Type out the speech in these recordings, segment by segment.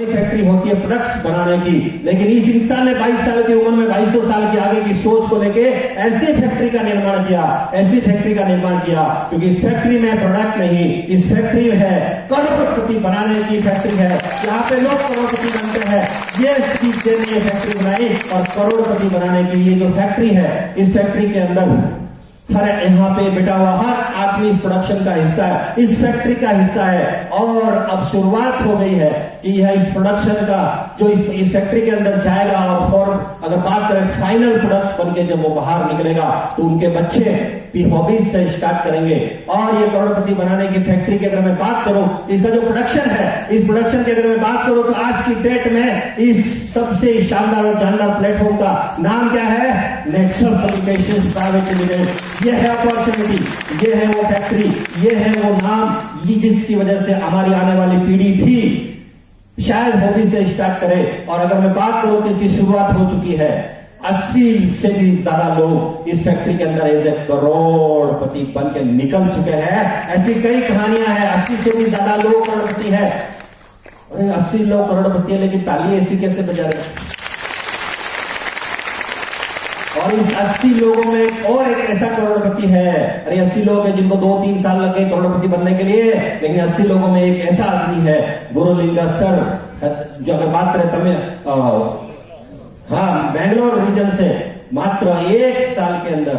Factory होती है products बनाने की, लेकिन इस इंसान ने 22 साल की उम्र में 2200 साल के आगे की सोच को लेके ऐसी फैक्ट्री का निर्माण किया, ऐसी फैक्ट्री का निर्माण किया, क्योंकि इस फैक्ट्री में प्रोडक्ट नहीं, इस फैक्ट्री में है करोड़पति बनाने की फैक्ट्री है, यहाँ पे लोग करोड़पति बनते हैं। ये चीज के लिए फैक्ट्री बनाई और करोड़पति बनाने की ये जो फैक्ट्री है, इस फैक्ट्री के अंदर हर यहाँ पे बैठा हुआ हर आदमी इस प्रोडक्शन का हिस्सा है, इस फैक्ट्री का हिस्सा है। और अब शुरुआत हो गई है कि यह इस प्रोडक्शन का जो इस फैक्ट्री के अंदर जाएगा और फॉर अगर बात करें फाइनल प्रोडक्ट बनके जब वो बाहर निकलेगा तो उनके बच्चे भी हॉबीज से स्टार्ट करेंगे। और ये करोड़पति बनाने की फैक्ट्री की अगर मैं बात करूं, इसका जो प्रोडक्शन है, इस प्रोडक्शन की अगर मैं बात करूं तो आज की डेट में इस सबसे शानदार और जानदार प्लेटफॉर्म का नाम क्या है? Nexus communications private limited. ये है अपॉर्चुनिटी, ये है वो फैक्ट्री, ये है वो नाम, ये जिसकी वजह से हमारी आने वाली पीढ़ी भी शायद हॉबी से स्टार्ट करे। और अगर मैं बात करूं तो इसकी शुरुआत हो चुकी है। 80 से भी ज्यादा लोग इस फैक्ट्री के अंदर एज ए करोड़पति बन के निकल चुके हैं। ऐसी कई कहानियां हैं। 80 से भी ज्यादा लोग करोड़पति है। अरे 80 लोग करोड़पति है, लेकिन ताली ऐसी कैसे बजा रहे? और इस 80 लोगों में और एक ऐसा करोड़पति है। अरे 80 लोग हैं जिनको 2-3 साल लग गए करोड़पति बनने के लिए, लेकिन 80 लोगों में एक ऐसा आदमी है, गुरुलिंगा सर, जो अगर बात करें तमिल बेंगलोर रीजन से मात्र 1 साल के अंदर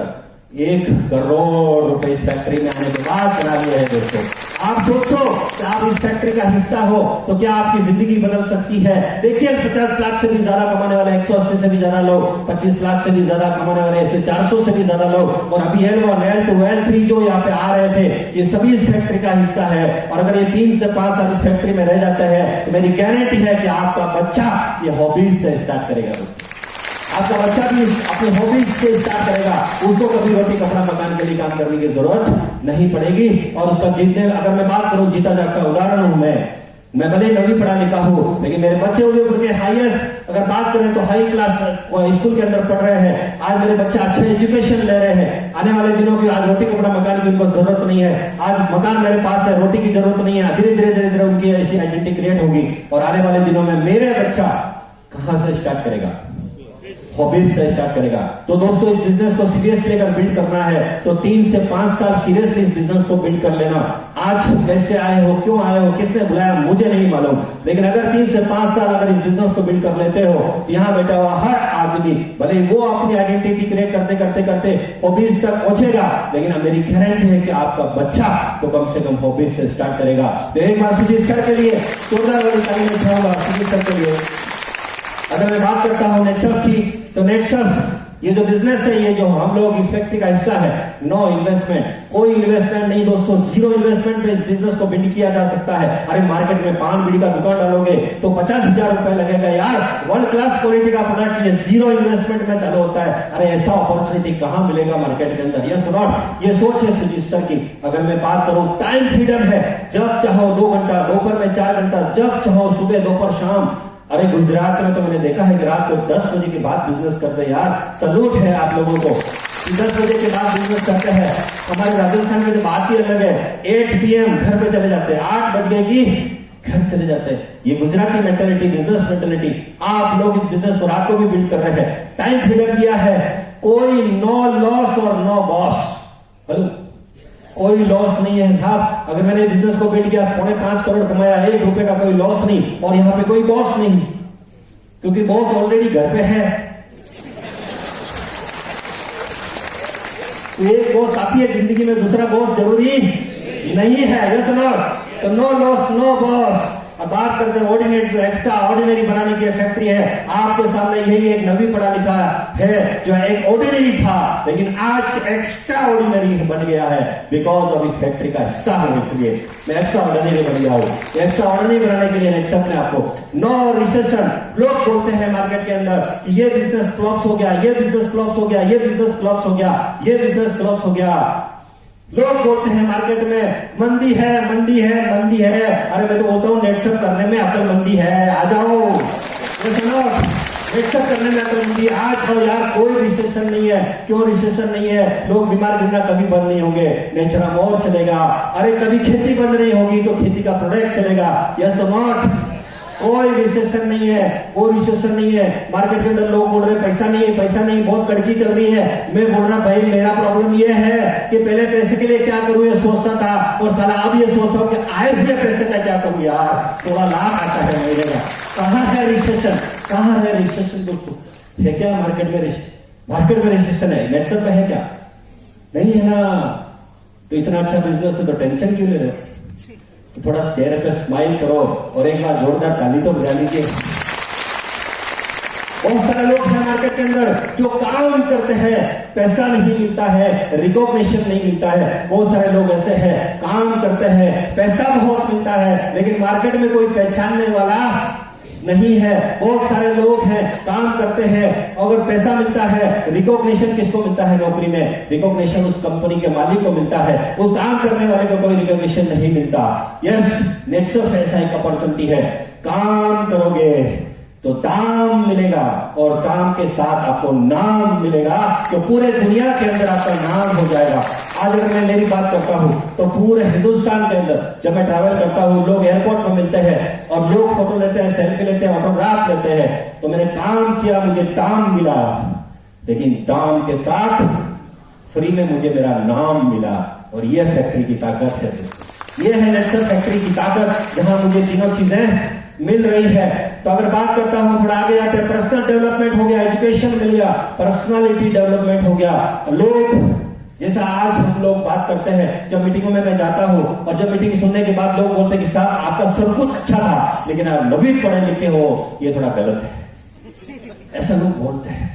1 करोड़ रुपए इस फैक्ट्री में आने के बाद बना लिए हैं। दोस्तों आप सोचो कि आप इस फैक्ट्री का हिस्सा हो तो क्या आपकी जिंदगी बदल सकती है। देखिए 50 लाख से भी ज्यादा कमाने वाले, 180 से भी ज्यादा लोग, 25 लाख से भी ज्यादा कमाने वाले, ऐसे 400 से भी ज्यादा लोग, और अभी L2L3 जो यहाँ पे आ रहे थे, ये सभी इस फैक्ट्री का हिस्सा है। और अगर ये 3 से 5 साल इस फैक्ट्री में रह जाते हैं तो मेरी गारंटी है कि आपका बच्चा ये हॉबीज से स्टार्ट करेगा। आपका बच्चा भी अपनी हॉबीज से स्टार्ट करेगा, उसको कभी रोटी कपड़ा मकान के लिए काम करने की जरूरत नहीं पड़ेगी। और उसका जीतने, अगर मैं बात करूं जीता जागता उदाहरण हूं मैं भले नवी पढ़ा लिखा हूं, लेकिन मेरे बच्चे उदयपुर के हाईएस्ट अगर बात करें तो हाई क्लास स्कूल के अंदर पढ़ रहे हैं। आज मेरे बच्चे अच्छे एजुकेशन ले रहे हैं। आने वाले दिनों की आज रोटी कपड़ा मकान की उनको जरूरत नहीं है। आज मकान मेरे पास है, रोटी की जरूरत नहीं है। धीरे धीरे उनकी ऐसी आइडेंटिटी क्रिएट होगी। और आने वाले दिनों में मेरे बच्चा कहां से स्टार्ट करेगा? हॉबीज से स्टार्ट करेगा। तो दोस्तों इस बिजनेस को सीरियसली अगर बिल्ड करना है तो 3 से 5 साल सीरियसली इस बिजनेस को बिल्ड कर लेना। आज कैसे आए हो, क्यों आए हो, किसने बुलाया, मुझे नहीं मालूम, लेकिन अगर 3 से 5 साल अगर इस बिजनेस को बिल्ड कर लेते हो, यहाँ बैठा हुआ हर आदमी भले वो अपनी आइडेंटिटी क्रिएट करते करते हॉबीज तक पहुंचेगा, लेकिन मेरी गारंटी है कि आपका बच्चा तो कम से कम हॉबीज से स्टार्ट करेगा। तो एक बार सुजीत सर के लिए जोरदार वाली ताली में चाहूंगा सुजीत सर के लिए। अगर मैं बात करता हूं नेटसर्फ की, तो नेटसर्फ ये जो बिजनेस है, ये जो हम लोग इस फैक्ट्री का हिस्सा है, नो इन्वेस्टमेंट, कोई इन्वेस्टमेंट नहीं दोस्तों, 0 इन्वेस्टमेंट पे इस बिजनेस को बिल्ड किया जा सकता है। अरे मार्केट में पान बीड़ी का दुकान डालोगे तो 50,000 रुपए लगेगा यार, वर्ल्ड क्लास क्वालिटी का प्रोडक्ट, ये 0 इन्वेस्टमेंट में चालू होता है। अरे ऐसा अपॉर्चुनिटी कहां मिलेगा मार्केट के अंदर? यस नॉट, ये सोच है सुजीत सर की। अगर मैं बात करूं टाइम फ्रीडम है, जब चाहो 2 घंटा, दोपहर में 4 घंटा, जब चाहो सुबह दोपहर शाम। अरे गुजरात में तो मैंने देखा है कि रात को 10 बजे के बाद बिजनेस करते हैं यार, सलूट है आप लोगों को। 10 बजे के बाद बिजनेस करते हैं। हमारे राजस्थान में तो बात ही अलग है, 8 PM घर पे चले जाते हैं, 8 बज गए कि घर चले जाते हैं। ये गुजराती मेंटेलिटी, बिजनेस मेंटेलिटी, आप लोग इस बिजनेस को रात को भी बिल्ड कर रहे हैं। टाइम फ्रीडम दिया है, कोई नो लॉस और नो बॉस, कोई लॉस नहीं है साहब। अगर मैंने बिजनेस को बिल्ड किया, 5.5 करोड़ कमाया, 1 रुपए का कोई लॉस नहीं, और यहां पे कोई बॉस नहीं, क्योंकि बॉस ऑलरेडी घर पे है। तो एक बॉस आती है जिंदगी में, दूसरा बॉस जरूरी नहीं है। यस नॉट, तो नो लॉस नो बॉस। अब बात करते हैं ऑर्डिनरी, एक्स्ट्रा ऑर्डिनरी बनाने की फैक्ट्री है। आपके सामने यही एक नवी पढ़ा लिखा है जो एक ऑर्डिनरी था, लेकिन आज एक्स्ट्रा ऑर्डिनरी बन गया है बिकॉज ऑफ इस फैक्ट्री का हिस्सा होने के लिए मैं एक्स्ट्रा ऑर्डिनरी बन गया हूं। एक्स्ट्रा ऑर्डिनरी बनाने के लिए नेक्स्ट ने आपको नो रिसेशन, लोग बोलते हैं मार्केट के अंदर ये बिजनेस फ्लॉप हो गया, ये बिजनेस फ्लॉप हो गया, ये बिजनेस फ्लॉप हो गया, ये बिजनेस फ्लॉप हो गया। लोग बोलते हैं मार्केट में मंदी है, मंदी है, मंदी है। अरे मैं तो बोलता हूँ नेटसर्फ करने में अकलमंदी है, आ जाओ। नेटसर्फ करने में अकलमंदी आ जाओ यार, कोई रिसेशन नहीं है। क्यों रिसेशन नहीं है? लोग बीमार गिरना कभी बंद नहीं होंगे, नेचुरल और चलेगा। अरे कभी खेती बंद नहीं होगी तो खेती का प्रोडक्ट चलेगा। यस और नॉट? कोई रिसेशन नहीं है, कोई रिसेशन नहीं है। मार्केट के अंदर लोग बोल रहे पैसा नहीं है, पैसा नहीं, बहुत कड़की चल रही है। मैं बोल रहा भाई मेरा प्रॉब्लम ये है कि पहले पैसे के लिए क्या करूं ये सोचता था, और साला अब ये सोचता हूं कि आए हुए पैसे का क्या करूं यार, 16 लाख आता है महीने का। कहां है रिसेशन, कहां है रिसेशन दोस्तों? है क्या मार्केट में रिसेशन? मार्केट में रिसेशन है, नेटसप में है क्या? नहीं है ना। तो इतना अच्छा बिजनेस है तो टेंशन क्यों ले रहे हो? तो थोड़ा चेहरे पे स्माइल करो और एक बार जोरदार ताली तो बजा लीजिए। बहुत सारे लोग हैं मार्केट के अंदर जो काम करते हैं, पैसा नहीं मिलता है, रिकॉग्निशन नहीं मिलता है। बहुत सारे लोग ऐसे हैं काम करते हैं, पैसा बहुत मिलता है, लेकिन मार्केट में कोई पहचानने वाला नहीं है। बहुत सारे लोग हैं काम करते हैं, अगर पैसा मिलता है, रिकॉग्निशन किसको मिलता है नौकरी में? रिकॉग्निशन उस कंपनी के मालिक को मिलता है, उस काम करने वाले को कोई रिकॉग्निशन नहीं मिलता। यस, नेटसप ऐसा एक अपॉर्चुनिटी है। काम करोगे तो दाम मिलेगा, और दाम के साथ आपको नाम मिलेगा, तो पूरे दुनिया के अंदर आपका नाम हो जाएगा। आज अगर मैं मेरी बात करता हूं तो पूरे हिंदुस्तान के अंदर जब मैं ट्रैवल करता हूं, लोग एयरपोर्ट पर मिलते हैं और लोग फोटो लेते हैं, सेल्फी लेते हैं, ऑटोग्राफ लेते हैं। तो मैंने काम किया, मुझे दाम मिला, लेकिन दाम के साथ फ्री में मुझे मेरा नाम मिला। और यह फैक्ट्री की ताकत है, यह है नेटसप फैक्ट्री की ताकत, जहां मुझे तीनों चीजें मिल रही है। तो अगर बात करता हूं, थोड़ा आगे जाते हैं, पर्सनल डेवलपमेंट हो गया, एजुकेशन मिल गया, पर्सनालिटी डेवलपमेंट हो गया। लोग जैसा आज हम लोग बात करते हैं, जब मीटिंगों में मैं जाता हूं और जब मीटिंग सुनने के बाद लोग बोलते हैं कि साहब आपका सब कुछ अच्छा था, लेकिन आप नवी पढ़े लिखे हो, ये थोड़ा गलत है, ऐसा लोग बोलते हैं।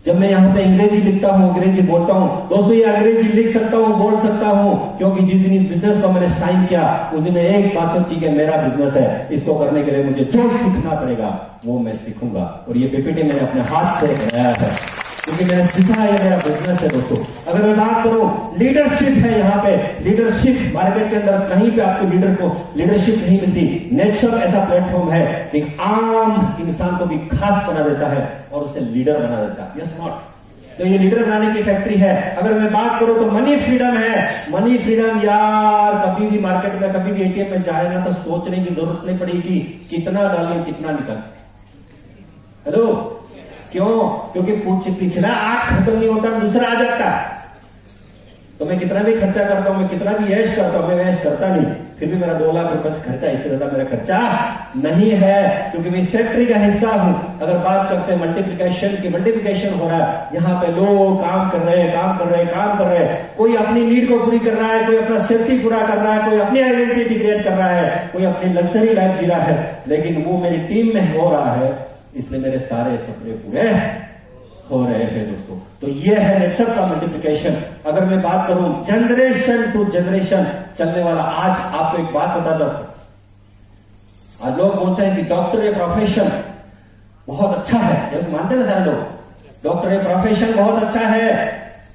जब मैं यहाँ पे अंग्रेजी लिखता हूँ, अंग्रेजी बोलता हूँ, दोस्तों ये अंग्रेजी लिख सकता हूँ, बोल सकता हूँ, क्योंकि जिस दिन इस बिजनेस को मैंने साइन किया उस दिन मैं एक बात सोची कि मेरा बिजनेस है, इसको करने के लिए मुझे जो सीखना पड़ेगा वो मैं सीखूंगा। और ये पीपीटी मैंने अपने हाथ से बनाया है, क्योंकि मैंने सीखा है, मेरा बिजनेस है दोस्तों। अगर मैं बात करूं, लीडरशिप है यहाँ पे, लीडरशिप मार्केट के अंदर कहीं पे आपको लीडर को लीडरशिप नहीं मिलती। नेटसप ऐसा प्लेटफॉर्म है कि आम इंसान को भी खास बना देता है और उसे लीडर बना देता है। Yes not? तो ये लीडर बनाने की फैक्ट्री है। अगर मैं बात करूं तो मनी फ्रीडम है। मनी फ्रीडम यार, कभी भी मार्केट में, कभी भी एटीएम में जाए ना तो सोचने की जरूरत नहीं पड़ेगी कितना डालूं कितना निकल। हेलो, क्यों? क्योंकि पिछला 8 खत्म नहीं होता, दूसरा आ जाता। तो मैं कितना भी खर्चा करता हूं, मैं कितना भी ऐश करता हूं, मैं ऐश करता नहीं, फिर भी मेरा 2 लाख रुपए से खर्चा, इससे ज्यादा मेरा खर्चा नहीं है, क्योंकि मैं इस फैक्ट्री का हिस्सा हूं। अगर बात करते हैं मल्टीप्लिकेशन की, मल्टीप्लिकेशन हो रहा है यहाँ पे, लोग काम कर रहे हैं, काम कर रहे हैं, काम कर रहे हैं। कोई अपनी नीड को पूरी कर रहा है, कोई अपना सेफ्टी पूरा कर रहा है, कोई अपनी आइडेंटिटी क्रिएट कर रहा है, कोई अपनी लग्जरी लाइफ जी रहा है, लेकिन वो मेरी टीम में हो रहा है, इसलिए मेरे सारे सपने पूरे हो रहे हैं दोस्तों। तो ये है नेटसप का मल्टीप्लिकेशन। अगर मैं बात करूं जनरेशन टू जनरेशन चलने वाला, आज आपको एक बात बता दो, आज लोग बोलते हैं कि डॉक्टर ये प्रोफेशन बहुत अच्छा है, जैसे मानते हैं सारे लोग, डॉक्टर ये प्रोफेशन बहुत अच्छा है,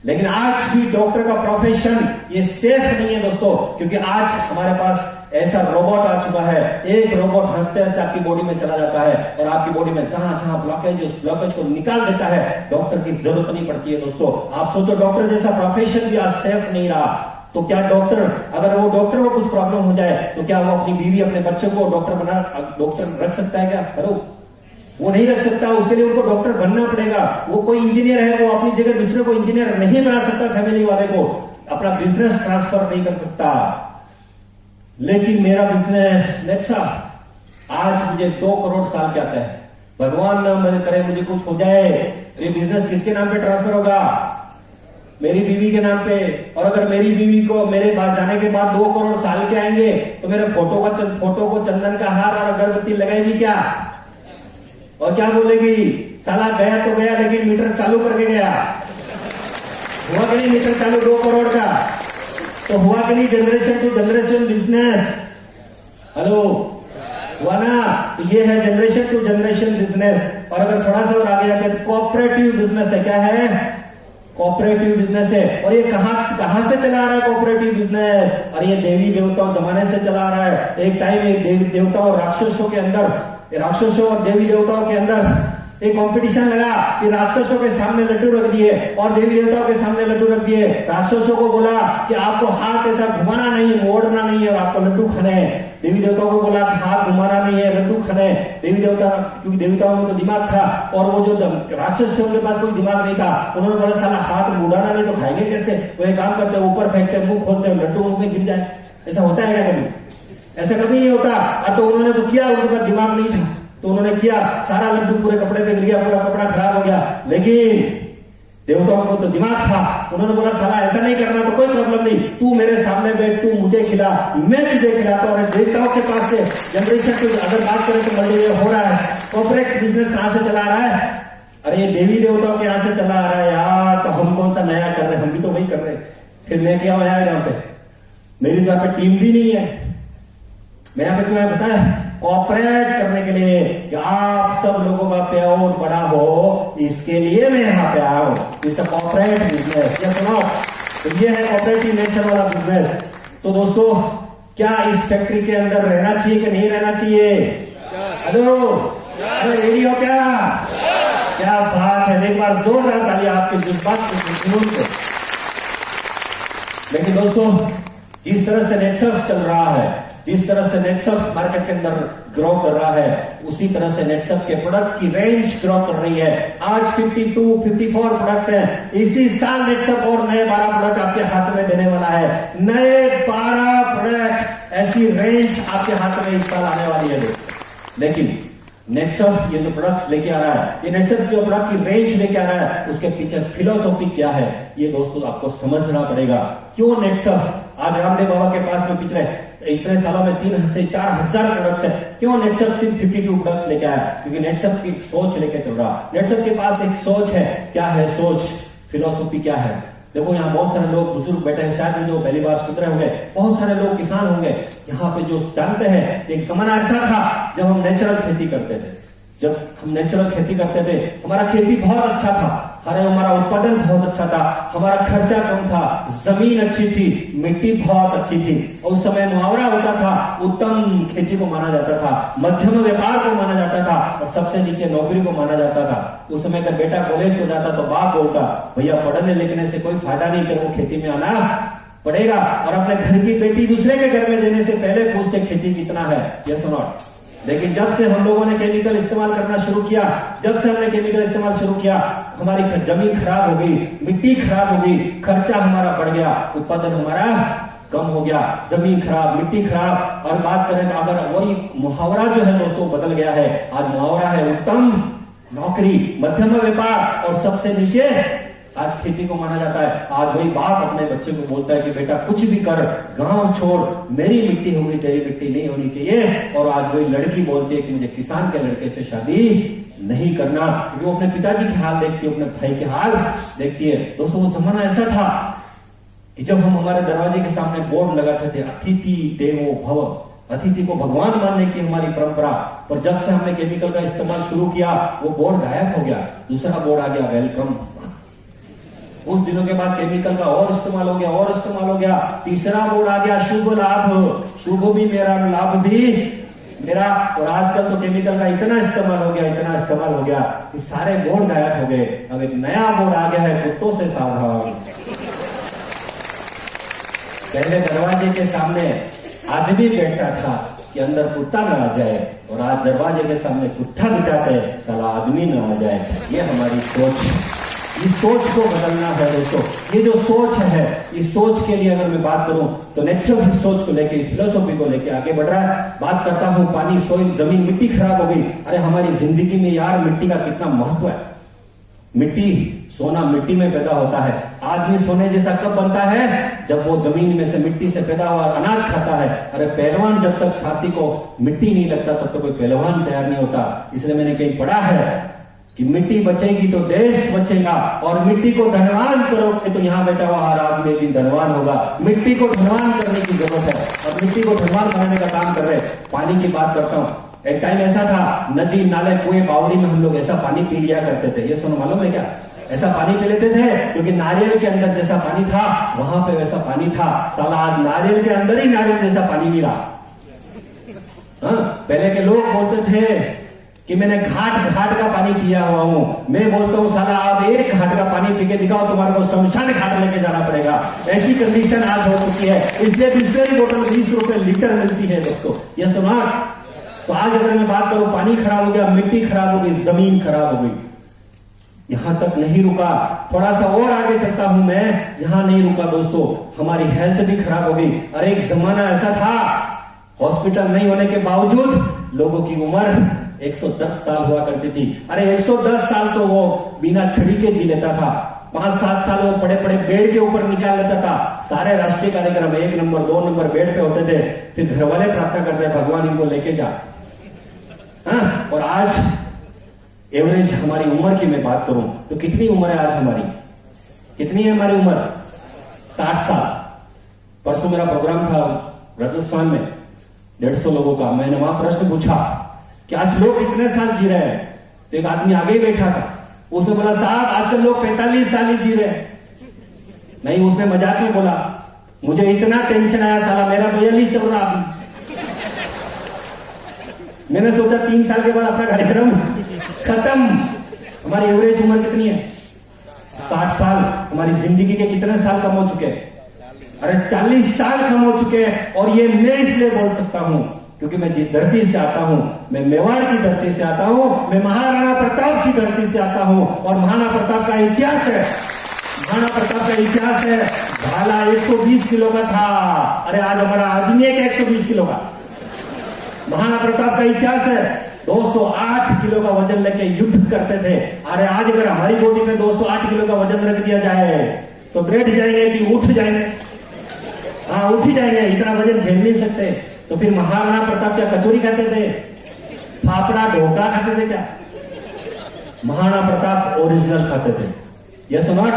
लेकिन आज भी डॉक्टर का प्रोफेशन ये सेफ नहीं है दोस्तों, क्योंकि आज हमारे पास ऐसा रोबोट आ चुका है, एक रोबोट हंसते हंसते आपकी बॉडी में चला जाता है और आपकी बॉडी में जहां जहां ब्लॉकेज, उस ब्लॉकेज को निकाल देता है। डॉक्टर की जरूरत नहीं पड़ती है दोस्तों। आप सोचो, डॉक्टर जैसा प्रोफेशन भी आज सेफ नहीं रहा, तो क्या डॉक्टर, अगर वो डॉक्टर को कुछ प्रॉब्लम हो जाए तो क्या वो अपनी बीवी, अपने बच्चों को डॉक्टर रख सकता है क्या? हेलो, वो नहीं रख सकता, उसके लिए उनको डॉक्टर बनना पड़ेगा। वो कोई इंजीनियर है, वो अपनी जगह दूसरे को इंजीनियर नहीं बना सकता, फैमिली वाले को अपना बिजनेस ट्रांसफर नहीं कर सकता। लेकिन मेरा बिजनेस नेटसप आज मुझे 2 करोड़ साल के आता है। भगवान ना मदद करे मुझे कुछ हो जाए, ये बिजनेस किसके नाम पे ट्रांसफर होगा? मेरी बीवी के नाम पे। और अगर मेरी बीवी को मेरे पास जाने के बाद 2 करोड़ साल के आएंगे तो मेरे फोटो को चंदन का हार और अगरबत्ती लगाएगी क्या? और क्या बोलेगी? साला गया तो गया, लेकिन मीटर चालू करके गया। हुआ कि नहीं मीटर चालू 2 करोड़ का? तो हुआ कि नहीं generation to generation business? Hello, हुआ ना? तो ये है जनरेशन टू जनरेशन बिजनेस। और अगर थोड़ा सा और आगे जाते तो कोऑपरेटिव बिजनेस है। क्या है? कोऑपरेटिव बिजनेस है। और ये कहां से चला रहा है कोऑपरेटिव बिजनेस? और ये देवी देवताओं जमाने से चला रहा है। एक टाइम एक देवी देवताओं और राक्षसों के अंदर, राक्षसों और देवी देवताओं के अंदर एक कंपटीशन लगा कि राक्षसों के सामने लड्डू रख दिए और देवी देवताओं के सामने लड्डू रख दिए। राक्षसों को बोला कि आपको हाथ ऐसा घुमाना नहीं है, मोड़ना नहीं है और आपको लड्डू खाने हैं। देवी देवताओं को बोला कि हाथ घुमाना नहीं है, लड्डू खाने हैं। देवी देवता, क्योंकि देवताओं में तो दिमाग था और वो जो राक्षस थे उनके पास कोई दिमाग नहीं था। उन्होंने बोला साला हाथ मुड़ाना नहीं तो खाएंगे कैसे? वो एक काम करते ऊपर फेंकते, मुंह खोलते, लड्डू मुंह में गिर जाए। ऐसा होता है क्या कभी? ऐसा कभी नहीं होता। अब तो उन्होंने तो किया, उनके पास दिमाग नहीं था तो उन्होंने किया, सारा लड्डू पूरे कपड़े पे गिर गया, पूरा कपड़ा खराब हो गया। लेकिन देवताओं को तो दिमाग था, उन्होंने बोला साला ऐसा नहीं करना तो कोई प्रॉब्लम नहीं, तू मेरे सामने बैठ, तू मुझे खिला, मैं तुझे खिलाता हूं। देवताओं के पास से जनरेशन की अगर बात करें तो मल्टीवेयर हो रहा है। कॉर्पोरेट बिजनेस कहां से चला रहा है? अरे ये देवी देवताओं के यहां से चला आ रहा है यार। तो हम कौन सा नया कर रहे हैं? हम भी तो वही कर रहे हैं। फिर मैं क्या आया यहाँ पे? मेरी तो यहाँ पे टीम भी नहीं है। मैं यहाँ पे तुम्हें बताया कॉपरेट करने के लिए कि आप सब लोगों का पे आउट बड़ा हो, इसके लिए मैं यहाँ पे आया हूँ। इस कॉपरेट बिजनेस, ये सुनो, तो ये है कॉपरेटिव नेचर वाला बिजनेस। तो दोस्तों, क्या इस फैक्ट्री के अंदर रहना चाहिए कि नहीं रहना चाहिए? हेलो, रेडी हो क्या बात है? एक बार जोरदार ताली आपके जज्बात से। लेकिन दोस्तों, जिस तरह से नेटसर्फ चल रहा है, जिस तरह से नेटसर्फ मार्केट के अंदर ग्रो कर रहा है, उसी तरह से नेटसर्फ के प्रोडक्ट की रेंज ग्रो कर रही है। आज 52-54 प्रोडक्ट है। इसी साल नेटसर्फ और नए 12 प्रोडक्ट आपके हाथ में देने वाला है। नए 12 प्रोडक्ट, ऐसी रेंज आपके हाथ में इस साल आने वाली है। लेकिन नेटसर्फ ये जो प्रोडक्ट लेके आ रहा है, ये नेटसर्फ जो प्रोडक्ट की रेंज लेके आ रहा है, उसके पीछे फिलोसॉफी क्या है, ये दोस्तों आपको समझना पड़ेगा। क्यों नेटसर्फ? आज रामदेव बाबा के पास में पिछले इतने सालों में 3 से 4 हजार प्रोडक्ट्स है। क्यों नेटसर्फ सिर्फ 52 प्रोडक्ट्स लेके आया? क्योंकि नेटसर्फ की सोच लेके चल रहा। नेटसर्फ के पास एक सोच है। क्या है सोच? फिलोसॉफी क्या है? देखो, यहाँ बहुत सारे लोग बुजुर्ग बैठे हैं, शायद जो पहली बार सुधरे होंगे, बहुत सारे लोग किसान होंगे यहाँ पे जो जानते हैं। एक समय ऐसा था जब हम नेचुरल खेती करते थे। जब हम नेचुरल खेती करते थे, हमारा खेती बहुत अच्छा था, हमारा उत्पादन बहुत अच्छा था, हमारा खर्चा कम था, जमीन अच्छी थी, मिट्टी बहुत अच्छी थी। और उस समय मुहावरा होता था, उत्तम खेती को माना जाता था, मध्यम व्यापार को माना जाता था और सबसे नीचे नौकरी को माना जाता था। उस समय अगर बेटा कॉलेज को जाता तो बाप बोलता, भैया पढ़ने लिखने से कोई फायदा नहीं, तेरे को खेती में आना पड़ेगा। और अपने घर की बेटी दूसरे के घर में देने से पहले पूछते खेती कितना है, यस और नॉट। लेकिन जब से हम लोगों ने केमिकल इस्तेमाल करना शुरू किया, जब से हमने केमिकल इस्तेमाल शुरू किया, हमारी जमीन खराब हो गई, मिट्टी खराब हो गई, खर्चा हमारा बढ़ गया, उत्पादन हमारा कम हो गया, जमीन खराब, मिट्टी खराब। और बात करें तो अगर वही मुहावरा जो है दोस्तों बदल गया है। आज मुहावरा है उत्तम नौकरी, मध्यम व्यापार और सबसे नीचे आज खेती को माना जाता है। आज वही बाप अपने बच्चे को बोलता है कि बेटा कुछ भी कर, गांव छोड़, मेरी मिट्टी होगी, तेरी मिट्टी नहीं होनी चाहिए। और आज वही लड़की बोलती है कि मुझे किसान के लड़के से शादी नहीं करना, क्योंकि वो अपने पिताजी के हाल देखती है, अपने भाई के हाल देखती है। दोस्तों, वो जमाना ऐसा था कि जब हम हमारे दरवाजे के सामने बोर्ड लगाते थे, अतिथि देवो भव, अतिथि को भगवान मानने की हमारी परंपरा, पर जब से हमने केमिकल का इस्तेमाल शुरू किया, वो बोर्ड गायब हो गया, दूसरा बोर्ड आ गया, वेलकम। उस दिनों के बाद केमिकल का और इस्तेमाल हो गया, और इस्तेमाल हो गया, तीसरा बोर्ड आ गया, शुभ लाभ, शुभ भी मेरा, लाभ भी मेरा। और आजकल तो केमिकल का इतना इस्तेमाल हो गया, इतना इस्तेमाल हो गया कि सारे बोर्ड गायब हो गए। अब एक नया बोर्ड आ गया है, कुत्तों से सावधान। पहले दरवाजे के सामने आदमी बैठता था कि अंदर कुत्ता न आ जाए, और आज दरवाजे के सामने कुत्ता बिठाते हैं, साला आदमी न आ जाए। ये हमारी सोच, इस सोच को बदलना है दोस्तों। ये जो सोच है, इस सोच के लिए अगर मैं बात करूं तो नेक्सट इस सोच को लेके, इस फिलोसॉफी को लेके आगे बढ़ रहा है। बात करता हूं पानी, सोइल, जमीन, मिट्टी खराब हो गई। अरे हमारी जिंदगी में यार मिट्टी का कितना महत्व है। मिट्टी, सोना मिट्टी में पैदा होता है। आदमी सोने जैसा कब बनता है? जब वो जमीन में से, मिट्टी से पैदा हुआ अनाज खाता है। अरे पहलवान जब तक छाती को मिट्टी नहीं लगता तब तक कोई पहलवान तैयार नहीं होता। इसलिए मैंने कहीं पढ़ा है कि मिट्टी बचेगी तो देश बचेगा, और मिट्टी को धनवान करोगे तो यहाँ बैठा हुआ हर आदमी एक दिन धनवान होगा। मिट्टी को धनवान करने की जरूरत है, और मिट्टी को धनवान बनाने का काम कर रहे। पानी की बात करता हूँ, एक टाइम ऐसा था, नदी, नाले, कुएं, बावड़ी में हम लोग ऐसा पानी पी लिया करते थे। ये सुनो, मालूम है क्या? ऐसा पानी पी लेते थे क्योंकि नारियल के अंदर जैसा पानी था वहां पे वैसा पानी था। साला आज नारियल के अंदर ही नारियल जैसा पानी नहीं रहा। पहले के लोग बोलते थे कि मैंने घाट घाट का पानी पिया हुआ हूं। मैं बोलता हूं साला आप एक घाट का पानी पी के दिखाओ, तुम्हारे को शमशान घाट लेके जाना पड़ेगा। ऐसी कंडीशन आज हो चुकी है। इसलिए बिस्लरी बोतल 20 रुपए लीटर मिलती है दोस्तों, ये सुना। तो आज अगर मैं बात करूं, पानी खराब हो गया, मिट्टी खराब हो गई, जमीन खराब हो गई। यहां तक नहीं रुका, थोड़ा सा और आगे चलता हूं मैं, यहां नहीं रुका दोस्तों, हमारी हेल्थ भी खराब हो गई। अरे एक जमाना ऐसा था, हॉस्पिटल नहीं होने के बावजूद लोगों की उम्र 110 साल हुआ करती थी। अरे 110 साल तो वो बिना छड़ी के जी लेता था। 5-7 साल वो बड़े बड़े बेड के ऊपर निकाल लेता था। सारे राष्ट्रीय कार्यक्रम 1 नंबर 2 नंबर बेड पे होते थे। फिर घर वाले प्रार्थना करते, भगवान इनको लेके जा। हाँ, और आज एवरेज हमारी उम्र की मैं बात करूं तो कितनी उम्र है आज हमारी? कितनी है हमारी उम्र? 60 साल। परसों मेरा प्रोग्राम था राजस्थान में, 150 लोगों का। मैंने वहां प्रश्न पूछा कि आज लोग कितने साल जी रहे हैं? तो एक आदमी आगे ही बैठा था, उसने बोला साहब आजकल लोग 45 साल ही जी रहे हैं। नहीं, उसने मजाक में बोला, मुझे इतना टेंशन आया साला मेरा 42 चल रहा अभी। मैंने सोचा 3 साल के बाद अपना कार्यक्रम खत्म। हमारी एवरेज उम्र कितनी है? 60 साल। हमारी जिंदगी के कितने साल कम हो चुके हैं? अरे 40 साल कम हो चुके हैं। और ये मैं इसलिए बोल सकता हूं क्योंकि मैं जिस धरती से आता हूं, मैं मेवाड़ की धरती से आता हूं, मैं महाराणा प्रताप की धरती से आता हूं। और महाराणा प्रताप का इतिहास है, महाराणा प्रताप का इतिहास है। भाला 120 किलो का था, अरे आज हमारा आदमी है 120 किलो का। महाराणा प्रताप का इतिहास है, 208 किलो का वजन लेके युद्ध करते थे। अरे आज अगर हमारी बॉडी में 208 किलो का वजन रख दिया जाए तो बैठ जाएंगे कि उठ जाएंगे? हाँ, उठ ही जाएंगे, इतना वजन झेल नहीं सकते। तो फिर महाराणा प्रताप क्या कचौरी खाते थे? फाफड़ा ढोकला खाते थे क्या? महाराणा प्रताप ओरिजिनल खाते थे। Yes not?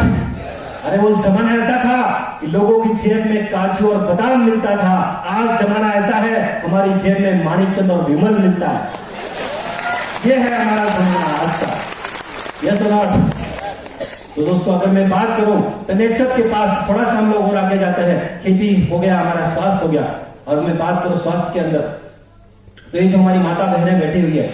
अरे वो जमाना ऐसा था कि लोगों की जेब में काजू और बादाम मिलता था। आज जमाना ऐसा है, हमारी जेब में माणिकचंद और विमल मिलता है। ये है हमारा जमाना आज का। Yes not? तो दोस्तों अगर मैं बात करूं तो नेटसप के पास थोड़ा सा हम लोग और आगे जाते हैं। खेती हो गया, हमारा स्वास्थ्य हो गया। और मैं बात करूं स्वास्थ्य के अंदर, तो ये जो हमारी माता बहनें बैठी हुई है,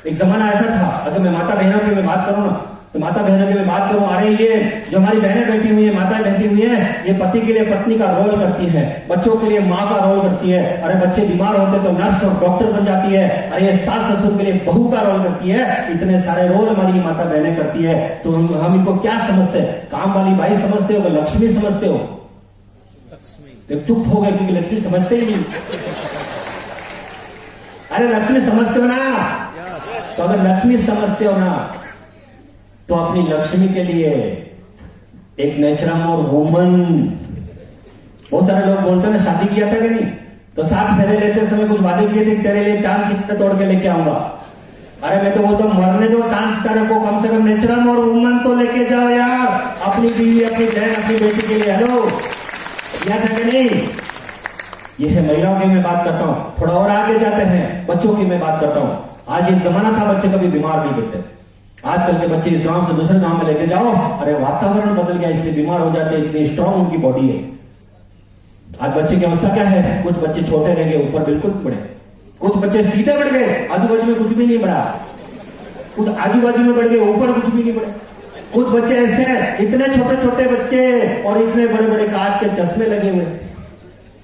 एक जमाना ऐसा था, अगर मैं माता बहनों की मैं बात करूं ना, तो माता बहनों की मैं बात करूं, अरे ये जो हमारी बहनें बैठी हुई है, माताएं बैठी हुई है, ये पति के लिए पत्नी का रोल करती है, बच्चों के लिए माँ का रोल करती है। अरे बच्चे बीमार होते तो नर्स और डॉक्टर बन जाती है। अरे ये सास ससुर के लिए बहू का रोल करती है। इतने सारे रोल हमारी माता बहनें करती है। तो हम इनको क्या समझते हैं? काम वाली बाई समझते हो, लक्ष्मी समझते हो? चुप हो गए क्योंकि लक्ष्मी समझते ही नहीं। अरे लक्ष्मी समझते हो ना? तो अगर लक्ष्मी समझते हो ना, तो अपनी लक्ष्मी के लिए एक नेचुरल और वुमन। बहुत सारे लोग बोलते हैं ना, शादी किया था कि नहीं, तो 7 फेरे लेते समय कुछ वादे किए थे, तेरे लिए चांद सितारे तोड़ के लेके आऊंगा। अरे मैं तो बोलता हूं, मरने दो चांद सितारे को, कम से कम नेचुरल और वुमन तो लेके जाओ यार, अपनी बीवी, अपनी बहन, अपनी बेटी के लिए। हेलो, किया था कि नहीं? ये है महिलाओं की मैं बात करता हूं। थोड़ा और आगे जाते हैं, बच्चों की मैं बात करता हूं। आज एक जमाना था बच्चे कभी बीमार नहीं पड़ते। आजकल के बच्चे इस गांव से दूसरे गांव में लेके जाओ, अरे वातावरण बदल गया इसलिए बीमार हो जाते हैं, इतनी स्ट्रांग उनकी बॉडी है। आज बच्चे की अवस्था क्या है? कुछ बच्चे छोटे रह गए, ऊपर बिल्कुल बढ़े, कुछ बच्चे सीधे बढ़ गए, आजू बाजू में कुछ भी नहीं बढ़ा, कुछ आजू बाजू में बढ़ गए, ऊपर कुछ भी नहीं बढ़े। कुछ बच्चे ऐसे हैं, इतने छोटे छोटे बच्चे और इतने बड़े बड़े कांच के चश्मे लगे हुए।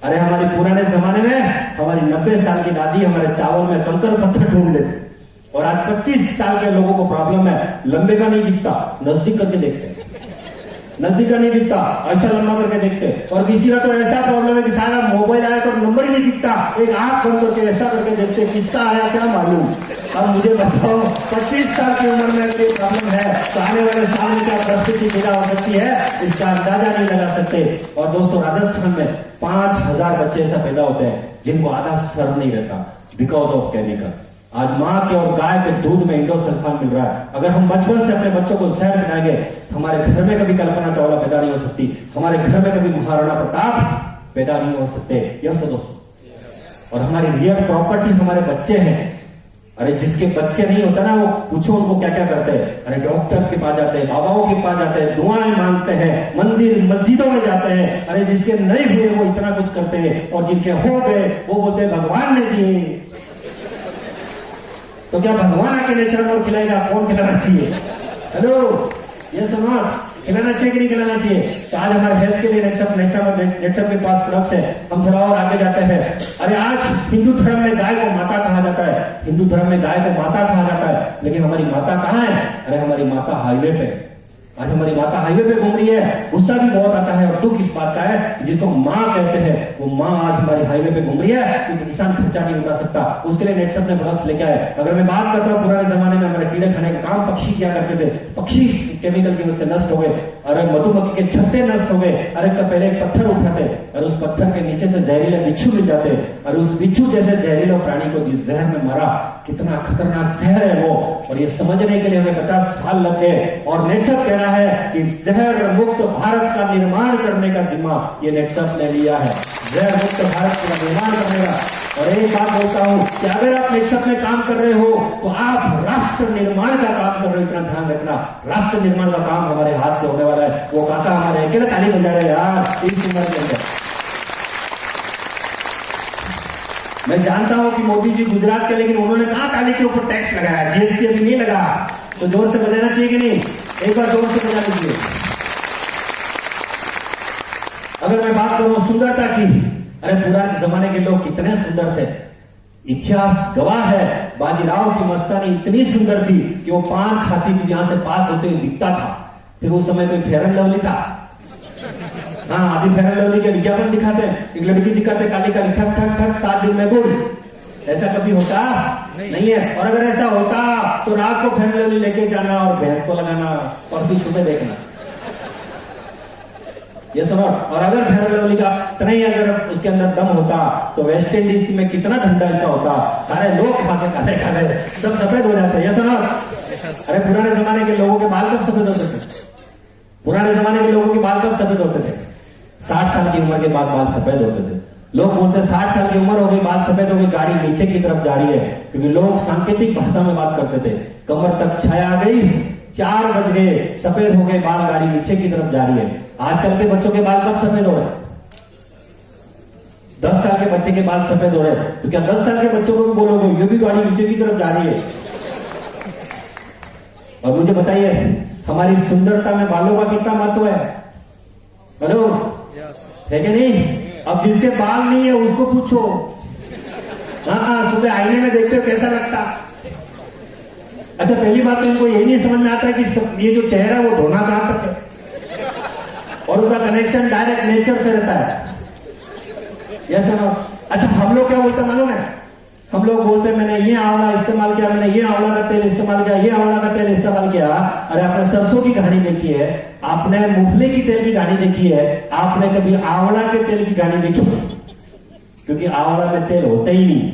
अरे हमारे पुराने जमाने में हमारी 90 साल की दादी हमारे चावल में कंकर पत्थर ढूंढ लेती, और आज 25 साल के लोगों को प्रॉब्लम है, लंबे का नहीं दिखता, नजदीक करके देखते, नजदीक का नहीं दिखता, ऐसा लंबा करके देखते। और किसी का तो ऐसा प्रॉब्लम है कि सारा मोबाइल आया तो नंबर ही नहीं दिखता, एक आंख बंद करके ऐसा करके देखते, किसका आया क्या मालूम। अब मुझे बताओ, 25 साल की उम्र में कोई प्रॉब्लम है तो आने वाले साल में क्या परिस्थिति पैदा हो सकती है, इसका अंदाजा नहीं लगा सकते। और दोस्तों राजस्थान में 5000 बच्चे ऐसा पैदा होते हैं जिनको आधा सर नहीं रहता, बिकॉज ऑफ केमिकल। आज माँ के और गाय के दूध में इंडोसल्फान मिल रहा है। अगर हम बचपन से अपने बच्चों को जहर पिलाएंगे, हमारे घर में कभी कल्पना चावला पैदा नहीं हो सकती, हमारे घर में कभी महाराणा प्रताप पैदा नहीं हो सकते। यस दोस्तों, और हमारी रियल प्रॉपर्टी हमारे बच्चे हैं। अरे जिसके बच्चे नहीं होता ना, वो पूछो उनको क्या क्या करते हैं। अरे डॉक्टर के पास जाते हैं, बाबाओं के पास जाते हैं, दुआएं मांगते हैं, मंदिर मस्जिदों में जाते हैं। अरे जिसके नहीं हुए वो इतना कुछ करते हैं, और जिनके हो गए वो बोलते हैं भगवान ने दिए। तो क्या भगवान आके नेचुरल और खिलाएगा? कौन खिलाना चाहिए? हेलो, ये सुनो, खिलाना चाहिए कि नहीं खिलाना चाहिए? तो आज हमारे हेल्थ के लिए नेचर के पास प्रोडक्ट्स है। हम थोड़ा और आगे जाते हैं। अरे आज हिंदू धर्म में गाय को माता कहा जाता है, हिंदू धर्म में गाय को माता कहा जाता है, लेकिन हमारी माता कहाँ है? अरे हमारी माता हाईवे पे। आज हमारी माता हाईवे पे घूम रही है। गुस्सा भी बहुत आता है और दुख इस बात का है कि जिसको माँ कहते हैं वो माँ आज हमारी हाईवे पे घूम रही है, क्योंकि किसान खर्चा नहीं उठा सकता। उसके लिए नेटसप ने प्रोडक्ट्स लेके आए। अगर मैं बात करता हूँ पुराने जमाने में हमारे कीड़े खाने का काम पक्षी क्या करते थे? पक्षी केमिकल की वजह से नष्ट हो गए। अरे मधुमक्खी के छत्ते नष्ट हो गए। अरे पहले एक पत्थर उठाते और उस पत्थर के नीचे से जहरीले बिच्छू मिल जाते और उस बिच्छू जैसे जहरीले प्राणी को जिस जहर में मारा, कितना खतरनाक जहर है वो। और ये समझने के लिए हमें 50 साल लग गए। और नेटसप कह रहा है कि जहर मुक्त भारत का निर्माण करने का जिम्मा ये नेटसप ने लिया है, जहर मुक्त भारत का निर्माण करने का। और एक बात बोलता हूं कि अगर आप नेटसप में काम कर रहे हो तो आप राष्ट्र निर्माण का काम कर रहे हो, इतना ध्यान रखना। राष्ट्र निर्माण का काम हमारे हाथ से होने वाला है। वो काका हमारे अकेले ताली बजा रहे यार इस उम्र के अंदर। मैं जानता हूं कि मोदी जी गुजरात के, लेकिन उन्होंने कहा ताली के ऊपर टैक्स लगाया, जीएसटी अभी नहीं लगा, तो जोर से बजाना चाहिए कि नहीं? एक बार जोर से बजा लीजिए। अगर मैं बात करूं सुंदरता की, अरे पुराने जमाने के लोग कितने सुंदर थे। इतिहास गवाह है, बाजीराव की मस्तानी इतनी सुंदर थी कि वो पान खाती थी, यहां से पास होते हुए दिखता था। फिर उस समय कोई फेयर एंड लवली था? हाँ, अभी फेयर एंड लवली के विज्ञापन दिखाते हैं, एक लड़की दिखाते काली काली, ठक ठक ठक 7 दिन में गुड़। ऐसा कभी होता नहीं है। और अगर ऐसा होता तो रात को फेयर एंड लवली लेके जाना और भैंस को लगाना और फिर सुबह देखना। ये समझ। और अगर फेयर एंड लवली का नहीं, अगर उसके अंदर दम होता तो वेस्ट इंडीज में कितना धंधा इसका होता, सारे लोग खाते काले काले सब सफेद हो जाते। ये समझ। अरे पुराने जमाने के लोगों के बाल कब सफेद होते थे? पुराने जमाने के लोगों के बाल कब सफेद होते थे? 60 साल की उम्र के बाद बाल सफेद होते थे। लोग बोलते 60 साल की उम्र हो गई, बाल सफेद हो गई, गाड़ी नीचे की तरफ जा रही है, क्योंकि लोग सांकेतिक भाषा में बात करते थे। कमर तक छाया आ गई, 4 बज गए, सफेद हो गए बाल, गाड़ी नीचे की तरफ जा रही है। आजकल के बच्चों के बाल कब सफेद हो रहे? 10 साल के बच्चे के बाल सफेद हो रहे हैं, तो क्या 10 साल के बच्चों को भी बोलोगे ये भी गाड़ी नीचे की तरफ जा रही है? और मुझे बताइए हमारी सुंदरता में बालों का कितना महत्व है? हेलो, है कि नहीं? अब जिसके बाल नहीं है उसको पूछो। हाँ, सुबह आईने में देखते हो कैसा लगता? अच्छा, पहली बात तो इनको यही नहीं समझ में आता है कि ये जो चेहरा है वो धोना कहां तक है और उसका कनेक्शन डायरेक्ट नेचर से रहता है। Yes sir. अच्छा, हम लोग क्या बोलते हैं मालूम है? हम लोग बोलते हैं मैंने ये आंवला इस्तेमाल किया, मैंने ये आंवला का तेल इस्तेमाल किया, ये आंवला का तेल इस्तेमाल किया। अरे आपने सरसों की कहानी देखी है? आपने मूंगफली की तेल की कहानी देखी है? आपने कभी आंवला के तेल की कहानी देखी? क्योंकि आंवला में तेल होता ही नहीं,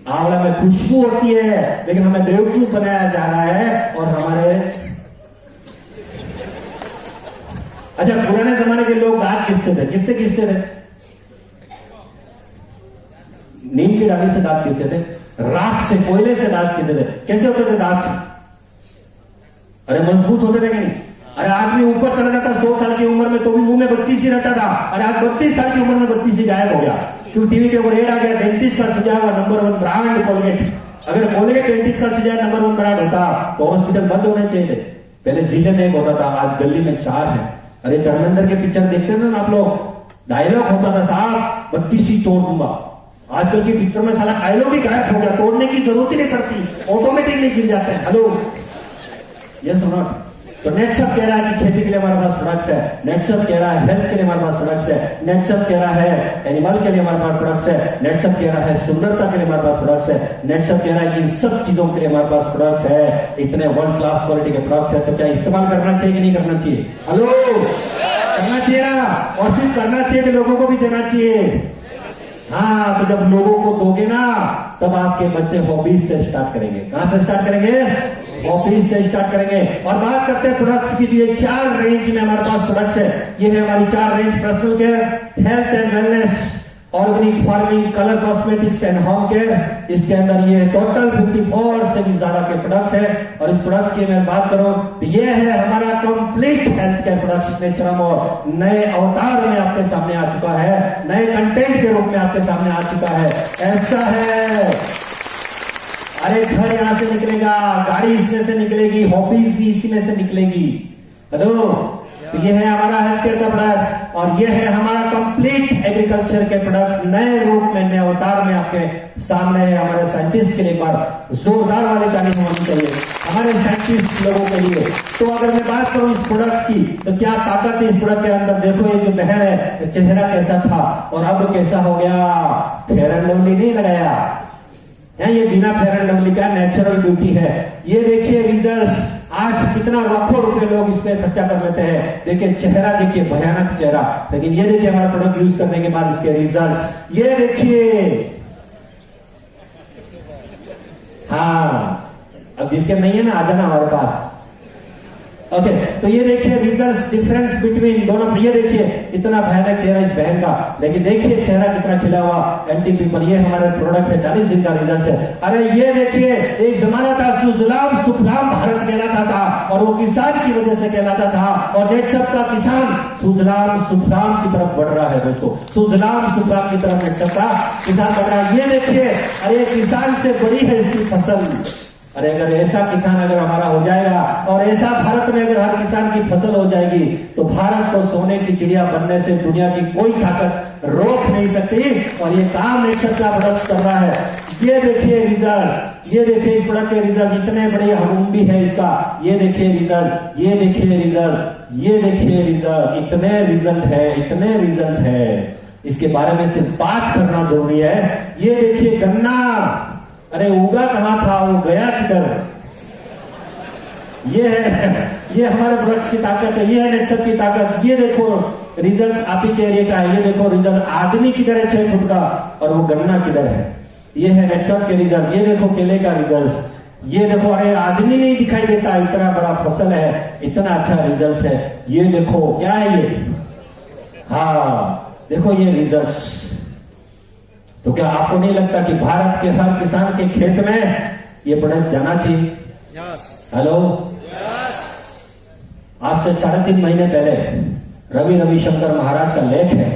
आंवला में खुशबू होती है, लेकिन हमें बेवकूफ बनाया जा रहा है। और हमारे अच्छा, पुराने जमाने के लोग दांत घिसते थे, किससे घिसते थे? नीम की डाली से दांत घिसते थे, राख से, कोयले से दांत घिसते थे। कैसे होते थे दांत? अरे मजबूत होते थे कि नहीं? अरे आदमी ऊपर चला जाता 100 साल की उम्र में तो भी मुंह में 32 ही रहता था। अरे आज 32 साल की उम्र में 32 ही गायब हो गया, क्योंकि टीवी के ऊपर एड आ गया, डेंटिस्ट का सजा हुआ नंबर 1 ब्रांड कोलगेट। अगर कोलगेट डेंटिस्ट का सजा नंबर 1 ब्रांड होता तो हॉस्पिटल बंद होने चाहिए थे। पहले जिले में एक होता था, आज गली में 4 है। अरे धर्मेंद्र के पिक्चर देखते हैं ना आप लोग, डायलॉग होता था साहब 32 ही तोड़ दूंगा। आजकल की पिक्चर में साला डायलॉग ही गायब हो गया, तोड़ने की जरूरत ही नहीं पड़ती, ऑटोमेटिकली गिर जाते हैं। हेलो, यस और नॉट? तो नेटसप कह रहा है कि खेती के लिए हमारे पास प्रोडक्ट्स है, नेटसप कह रहा है हेल्थ के लिए हमारे पास प्रोडक्ट्स है, नेटसप कह रहा है एनिमल के लिए हमारे पास प्रोडक्ट्स है, नेटसप कह रहा है सुंदरता के लिए हमारे पास प्रोडक्ट्स है, नेटसप कह रहा है कि इन सब चीजों के लिए हमारे पास प्रोडक्ट्स है। इतने 1 क्लास क्वालिटी के प्रोडक्ट्स है, तो क्या इस्तेमाल करना चाहिए कि नहीं करना चाहिए? हेलो, करना चाहिए ना? और सिर्फ करना चाहिए कि लोगों को भी देना चाहिए। हाँ, तो जब लोगों को दोगे ना तब आपके बच्चे हॉबीज से स्टार्ट करेंगे। कहां से स्टार्ट करेंगे? हॉबीज से स्टार्ट करेंगे। और बात करते हैं प्रोडक्ट्स की, ये 4 रेंज में हमारे पास प्रोडक्ट्स है। ये है हमारी 4 range: personal care, health and wellness, organic farming, colour cosmetics and home care. इसके अंदर ये टोटल 54 से भी ज्यादा के प्रोडक्ट्स है। और इस प्रोडक्ट की मैं बात करूं तो ये है हमारा कंप्लीट हेल्थ केयर प्रोडक्ट्स नेचरम, और नए अवतार में आपके सामने आ चुका है, नए कंटेंट के रूप में आपके सामने आ चुका है। ऐसा है अरे घर यहां से निकलेगा, गाड़ी इसमें से निकलेगी, हॉबीज भी इसी में से निकलेगी। हेलो, तो ये है हमारा हेल्थ केयर का प्रोडक्ट और ये है हमारा कंप्लीट एग्रीकल्चर के प्रोडक्ट नए रूप में, नए अवतार में आपके सामने है। हमारे साइंटिस्ट के लिए एक बार जोरदार वाली तारीफ होनी चाहिए हमारे साइंटिस्ट लोगों के लिए। तो अगर मैं बात करूं इस प्रोडक्ट की, तो क्या ताकत है इस प्रोडक्ट के अंदर। देखो ये जो बहन है, तो चेहरा कैसा था और अब कैसा हो गया। फेयर एंड लवली नहीं लगाया है, ये बिना फेयर एंड लवली का नेचुरल ब्यूटी है। ये देखिए रिजल्ट, आज कितना लाखों रुपए लोग इस पे खर्चा कर लेते हैं। देखिए चेहरा, देखिए भयानक चेहरा, लेकिन ये देखिए हमारा प्रोडक्ट यूज करने के बाद इसके रिजल्ट्स ये देखिए। हाँ, अब जिसके नहीं है ना, आ जाना हमारे पास। ओके, तो ये देखिए रिजल्ट्स, डिफरेंस बिटवीन दोनों। ये देखिए इतना भयानक चेहरा इस बहन का, लेकिन देखिए चेहरा कितना खिला हुआ, एंटी पिंपल। ये हमारे प्रोडक्ट है, 40 दिन का रिजल्ट है। अरे ये देखिए, एक जमाना था सुजलाम सुफलाम भारत कहलाता था और वो किसान की वजह से कहलाता था, और नेटसप का किसान सुजलाम सुफलाम की तरफ बढ़ रहा है दोस्तों। सुजलाम सुफलाम की तरफ नेटसप का किसान बढ़ रहा है। ये देखिए, अरे किसान से बड़ी है इसकी फसल। अरे अगर ऐसा किसान अगर हमारा हो जाएगा और ऐसा भारत में अगर हर किसान की फसल हो जाएगी, तो भारत को सोने की चिड़िया बनने से दुनिया की कोई ताकत रोक नहीं सकती। और ये काम नेचर का प्रोडक्ट कर रहा है। ये देखिए रिजल्ट, ये देखिए इस प्रोडक्ट के रिजल्ट, इतने बड़े हमुम्बी है इसका। ये देखिए रिजल्ट, ये देखिए रिजल्ट, ये देखिए रिजल्ट, इतने रिजल्ट है, इतने रिजल्ट है। इसके बारे में सिर्फ बात करना जरूरी है। ये देखिए गन्ना, अरे उगा कहां था, वो गया किधर। ये है, ये हमारे प्रोडक्ट की ताकत है, ये है नेटसप की ताकत। ये देखो रिजल्ट आप ही के एरिया का है। ये देखो रिजल्ट, आदमी किधर है 6 फुट का और वो गन्ना किधर है। ये है नेटसप के रिजल्ट। ये देखो केले का रिजल्ट। ये देखो, अरे आदमी नहीं दिखाई देता, इतना बड़ा फसल है, इतना अच्छा रिजल्ट है। ये देखो क्या है ये, हाँ देखो ये रिजल्ट। तो क्या आपको नहीं लगता कि भारत के हर किसान के खेत में ये प्रोडक्ट जाना चाहिए? हेलो, आज से 3.5 महीने पहले रवि रविशंकर महाराज का लेख है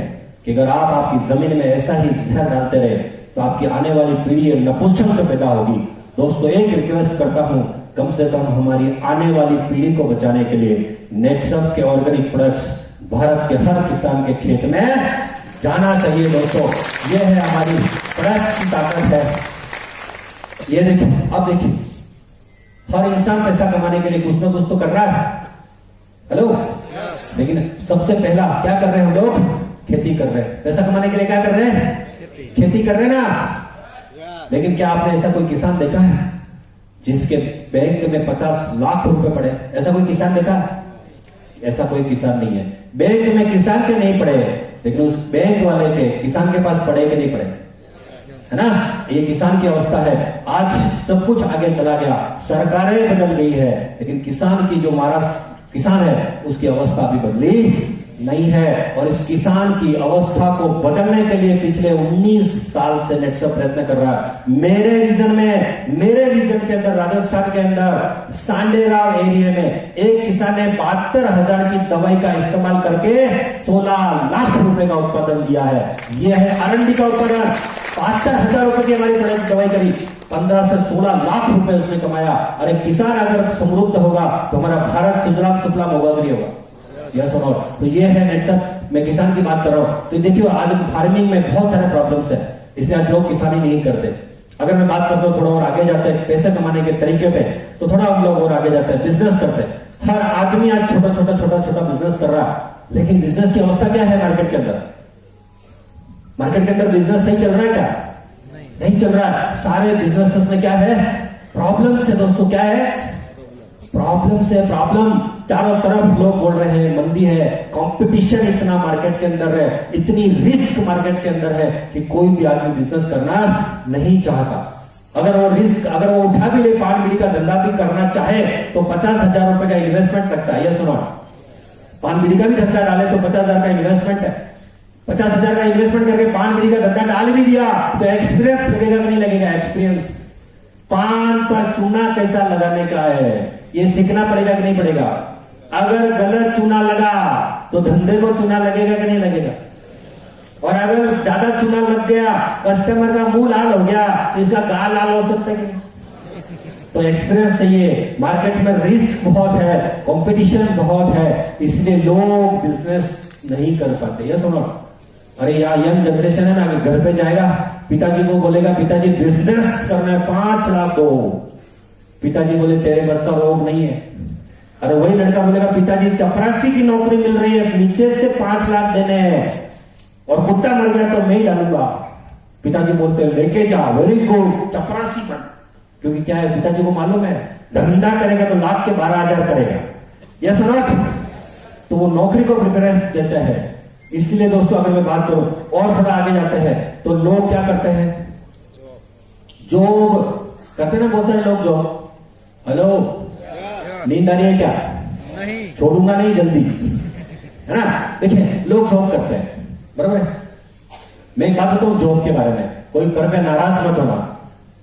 कि अगर आप आपकी जमीन में ऐसा ही जहर डालते रहे तो आपकी आने वाली पीढ़ी नपुंसक पैदा होगी। दोस्तों एक रिक्वेस्ट करता हूं, कम से कम हमारी आने वाली पीढ़ी को बचाने के लिए नेटसप के ऑर्गेनिक प्रोडक्ट्स भारत के हर किसान के खेत में जाना चाहिए। दोस्तों ये है हमारी प्रोडक्ट की ताकत है। ये देखिए, अब देखिए हर इंसान पैसा कमाने के लिए कुछ ना कुछ तो कर रहा है। हेलो, लेकिन सबसे पहला क्या कर रहे हैं हम लोग? खेती कर रहे हैं। पैसा कमाने के लिए क्या कर रहे हैं? खेती कर रहे हैं ना। लेकिन क्या आपने ऐसा कोई किसान देखा है जिसके बैंक में 50 लाख रुपए पड़े? ऐसा कोई किसान देखा? ऐसा कोई किसान नहीं है। बैंक में किसान के नहीं पड़े, लेकिन उस बैंक वाले के, किसान के पास पड़े के नहीं पड़े, है ना। ये किसान की अवस्था है। आज सब कुछ आगे चला गया, सरकारें बदल गई है, लेकिन किसान की जो हमारा किसान है उसकी अवस्था अभी बदली नहीं है। और इस किसान की अवस्था को बदलने के लिए पिछले 19 साल से नेटसप प्रयत्न कर रहा है। मेरे रीजन के अंदर, राजस्थान के अंदर सांडेराव एरिया में एक किसान ने 72,000 की दवाई का इस्तेमाल करके 16 लाख रुपए का उत्पादन दिया है। यह है आरंडी का उत्पादन। 72,000 रुपए की हमारी दवाई करी, 15 से 16 लाख रुपए उसने कमाया। अरे किसान अगर समृद्ध होगा तो हमारा भारत सुजलाम सुफलाम होगा कि नहीं होगा? यस और नो। तो ये है नेटसप। मैं किसान की बात कर रहा हूं। तो देखिए आज फार्मिंग में बहुत सारे प्रॉब्लम्स है, इसलिए आज लोग किसानी नहीं करते। अगर मैं बात करता हूँ थोड़ा और आगे जाते हैं पैसे कमाने के तरीके पे, तो थोड़ा हम लोग और आगे जाते हैं, बिजनेस करते हैं। हर आदमी आज छोटा छोटा बिजनेस कर रहा है, लेकिन बिजनेस की अवस्था क्या है मार्केट के अंदर? मार्केट के अंदर बिजनेस सही चल रहा है क्या? नहीं चल रहा है। सारे बिजनेसेस में क्या है? प्रॉब्लम्स है दोस्तों। क्या है? प्रॉब्लम से प्रॉब्लम। चारों तरफ लोग बोल रहे हैं मंदी है, कंपटीशन इतना मार्केट के अंदर है, इतनी रिस्क मार्केट के अंदर है कि कोई भी आदमी बिजनेस करना नहीं चाहता। अगर वो रिस्क, अगर वो उठा भी ले, पान बीड़ी का धंधा भी करना चाहे तो 50,000 रुपए का इन्वेस्टमेंट लगता है। ये सुनो, पान बीड़ी का भी धंधा डाले तो 50,000 का इन्वेस्टमेंट है। 50,000 का इन्वेस्टमेंट करके पान बीड़ी का धंधा डाल भी दिया तो एक्सपीरियंस लगेगा कि नहीं लगेगा? एक्सपीरियंस। पान पर चूना कैसा लगाने का है ये सीखना पड़ेगा कि नहीं पड़ेगा? अगर गलत चूना लगा तो धंधे को चूना लगेगा कि नहीं लगेगा? और अगर ज्यादा चूना लग गया, कस्टमर का मुंह लाल हो गया, इसका गाल लाल हो सकता है कि नहीं? तो एक्सपीरियंस चाहिए, मार्केट में रिस्क बहुत है, कंपटीशन बहुत है, इसलिए लोग बिजनेस नहीं कर पाते। ये सुनो, अरे यार यंग जनरेशन है ना, घर पे जाएगा, पिताजी को बोलेगा पिताजी बिजनेस करना है 5 लाख दो, पिताजी बोले तेरे बस का रोग नहीं है। अरे वही लड़का बोलेगा पिताजी चपरासी की नौकरी मिल रही है, नीचे से 5 लाख देने हैं और कुत्ता मर गया तो मैं ही डालूंगा। पिताजी बोलते लेके जा, वेरी गुड, चपरासी बन। क्योंकि क्या है, पिताजी को मालूम है धंधा करेगा तो लाख के 12,000 करेगा, यस नॉट, तो वो नौकरी को प्रेफरेंस देता है। इसलिए दोस्तों अगर मैं बात करूं और थोड़ा आगे जाते हैं तो लोग क्या करते हैं, जॉब करते ना बहुत सारे लोग जॉब। हेलो, नींद आ रही है क्या? नहीं, छोड़ूंगा नहीं जल्दी, है ना। देखिए लोग जॉब करते हैं, बराबर है। मैं एक बात बताऊं जॉब के बारे में, कोई कृपया नाराज मत होना।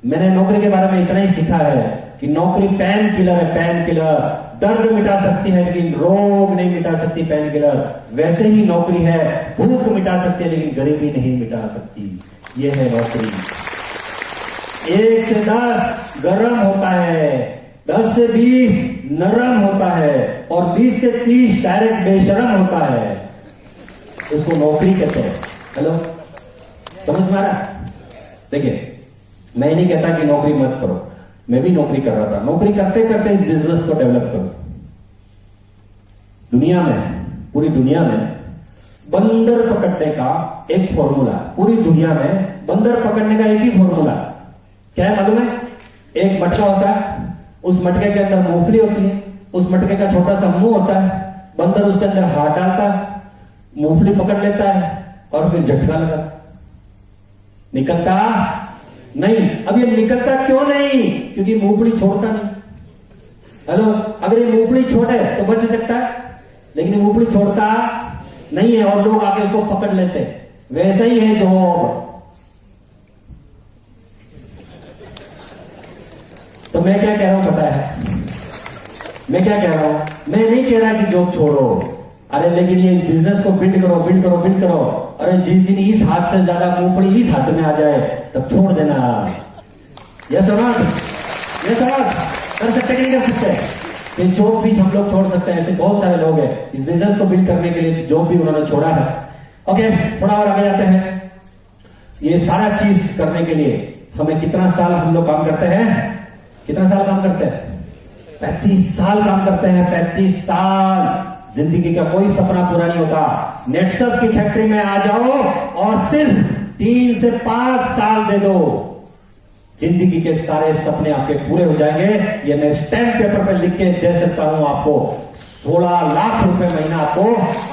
मैंने नौकरी के बारे में इतना ही सीखा है कि नौकरी पेन किलर है, पेन किलर, दर्द मिटा सकती है लेकिन रोग नहीं मिटा सकती पेन किलर। वैसे ही नौकरी है, भूख मिटा सकती है लेकिन गरीबी नहीं मिटा सकती। ये है नौकरी। 1 से 10 गर्म होता है, 10 से 20 नरम होता है और 20 से 30 डायरेक्ट बेशरम होता है। इसको नौकरी कहते हैं। हेलो, समझ में आ रहा? देखिए मैं नहीं कहता कि नौकरी मत करो, मैं भी नौकरी कर रहा था। नौकरी करते करते इस बिजनेस को डेवलप करो। दुनिया में, पूरी दुनिया में बंदर पकड़ने का एक फॉर्मूला, पूरी दुनिया में बंदर पकड़ने का एक ही फॉर्मूला क्या है मालूम है? एक मटका होता है, उस मटके के अंदर मूंगफली होती है, उस मटके का छोटा सा मुंह होता है, बंदर उसके अंदर हाथ डालता है, मूंगफली पकड़ लेता है और फिर झटका लगाता, निकलता नहीं। अब ये निकलता क्यों नहीं? क्योंकि मूंगफली छोड़ता नहीं। हेलो, अगर ये मूंगफली छोड़े तो बच सकता है, लेकिन मूंगफली छोड़ता नहीं है और लोग आके उसको पकड़ लेते हैं। वैसा ही है जॉब। तो मैं क्या कह रहा हूं पता है? मैं क्या कह रहा हूं? मैं नहीं कह रहा कि जॉब छोड़ो, अरे लेकिन ये बिजनेस को बिल्ड करो, बिल्ड करो, बिल्ड करो। अरे जिस दिन इस हाथ से ज्यादा मूंगफली इस हाथ में आ जाए तब छोड़ देना। यह समाज, यह समाज कर सकते कि नहीं कर सकते? जॉब भी हम लोग छोड़ सकते हैं, ऐसे बहुत सारे लोग हैं इस बिजनेस को बिल्ड करने के लिए जॉब भी उन्होंने छोड़ा है। ओके, थोड़ा और आगे जाते हैं। ये सारा चीज करने के लिए हमें कितना साल हम लोग काम करते हैं? कितना साल काम करते हैं? 35 साल काम करते हैं। 35 साल। जिंदगी का कोई सपना पूरा नहीं होता। नेटसप की फैक्ट्री में आ जाओ और सिर्फ 3 से 5 साल दे दो, जिंदगी के सारे सपने आपके पूरे हो जाएंगे। ये मैं स्टैम्प पेपर पे लिख के दे सकता हूं आपको। 16 लाख रुपए महीना आपको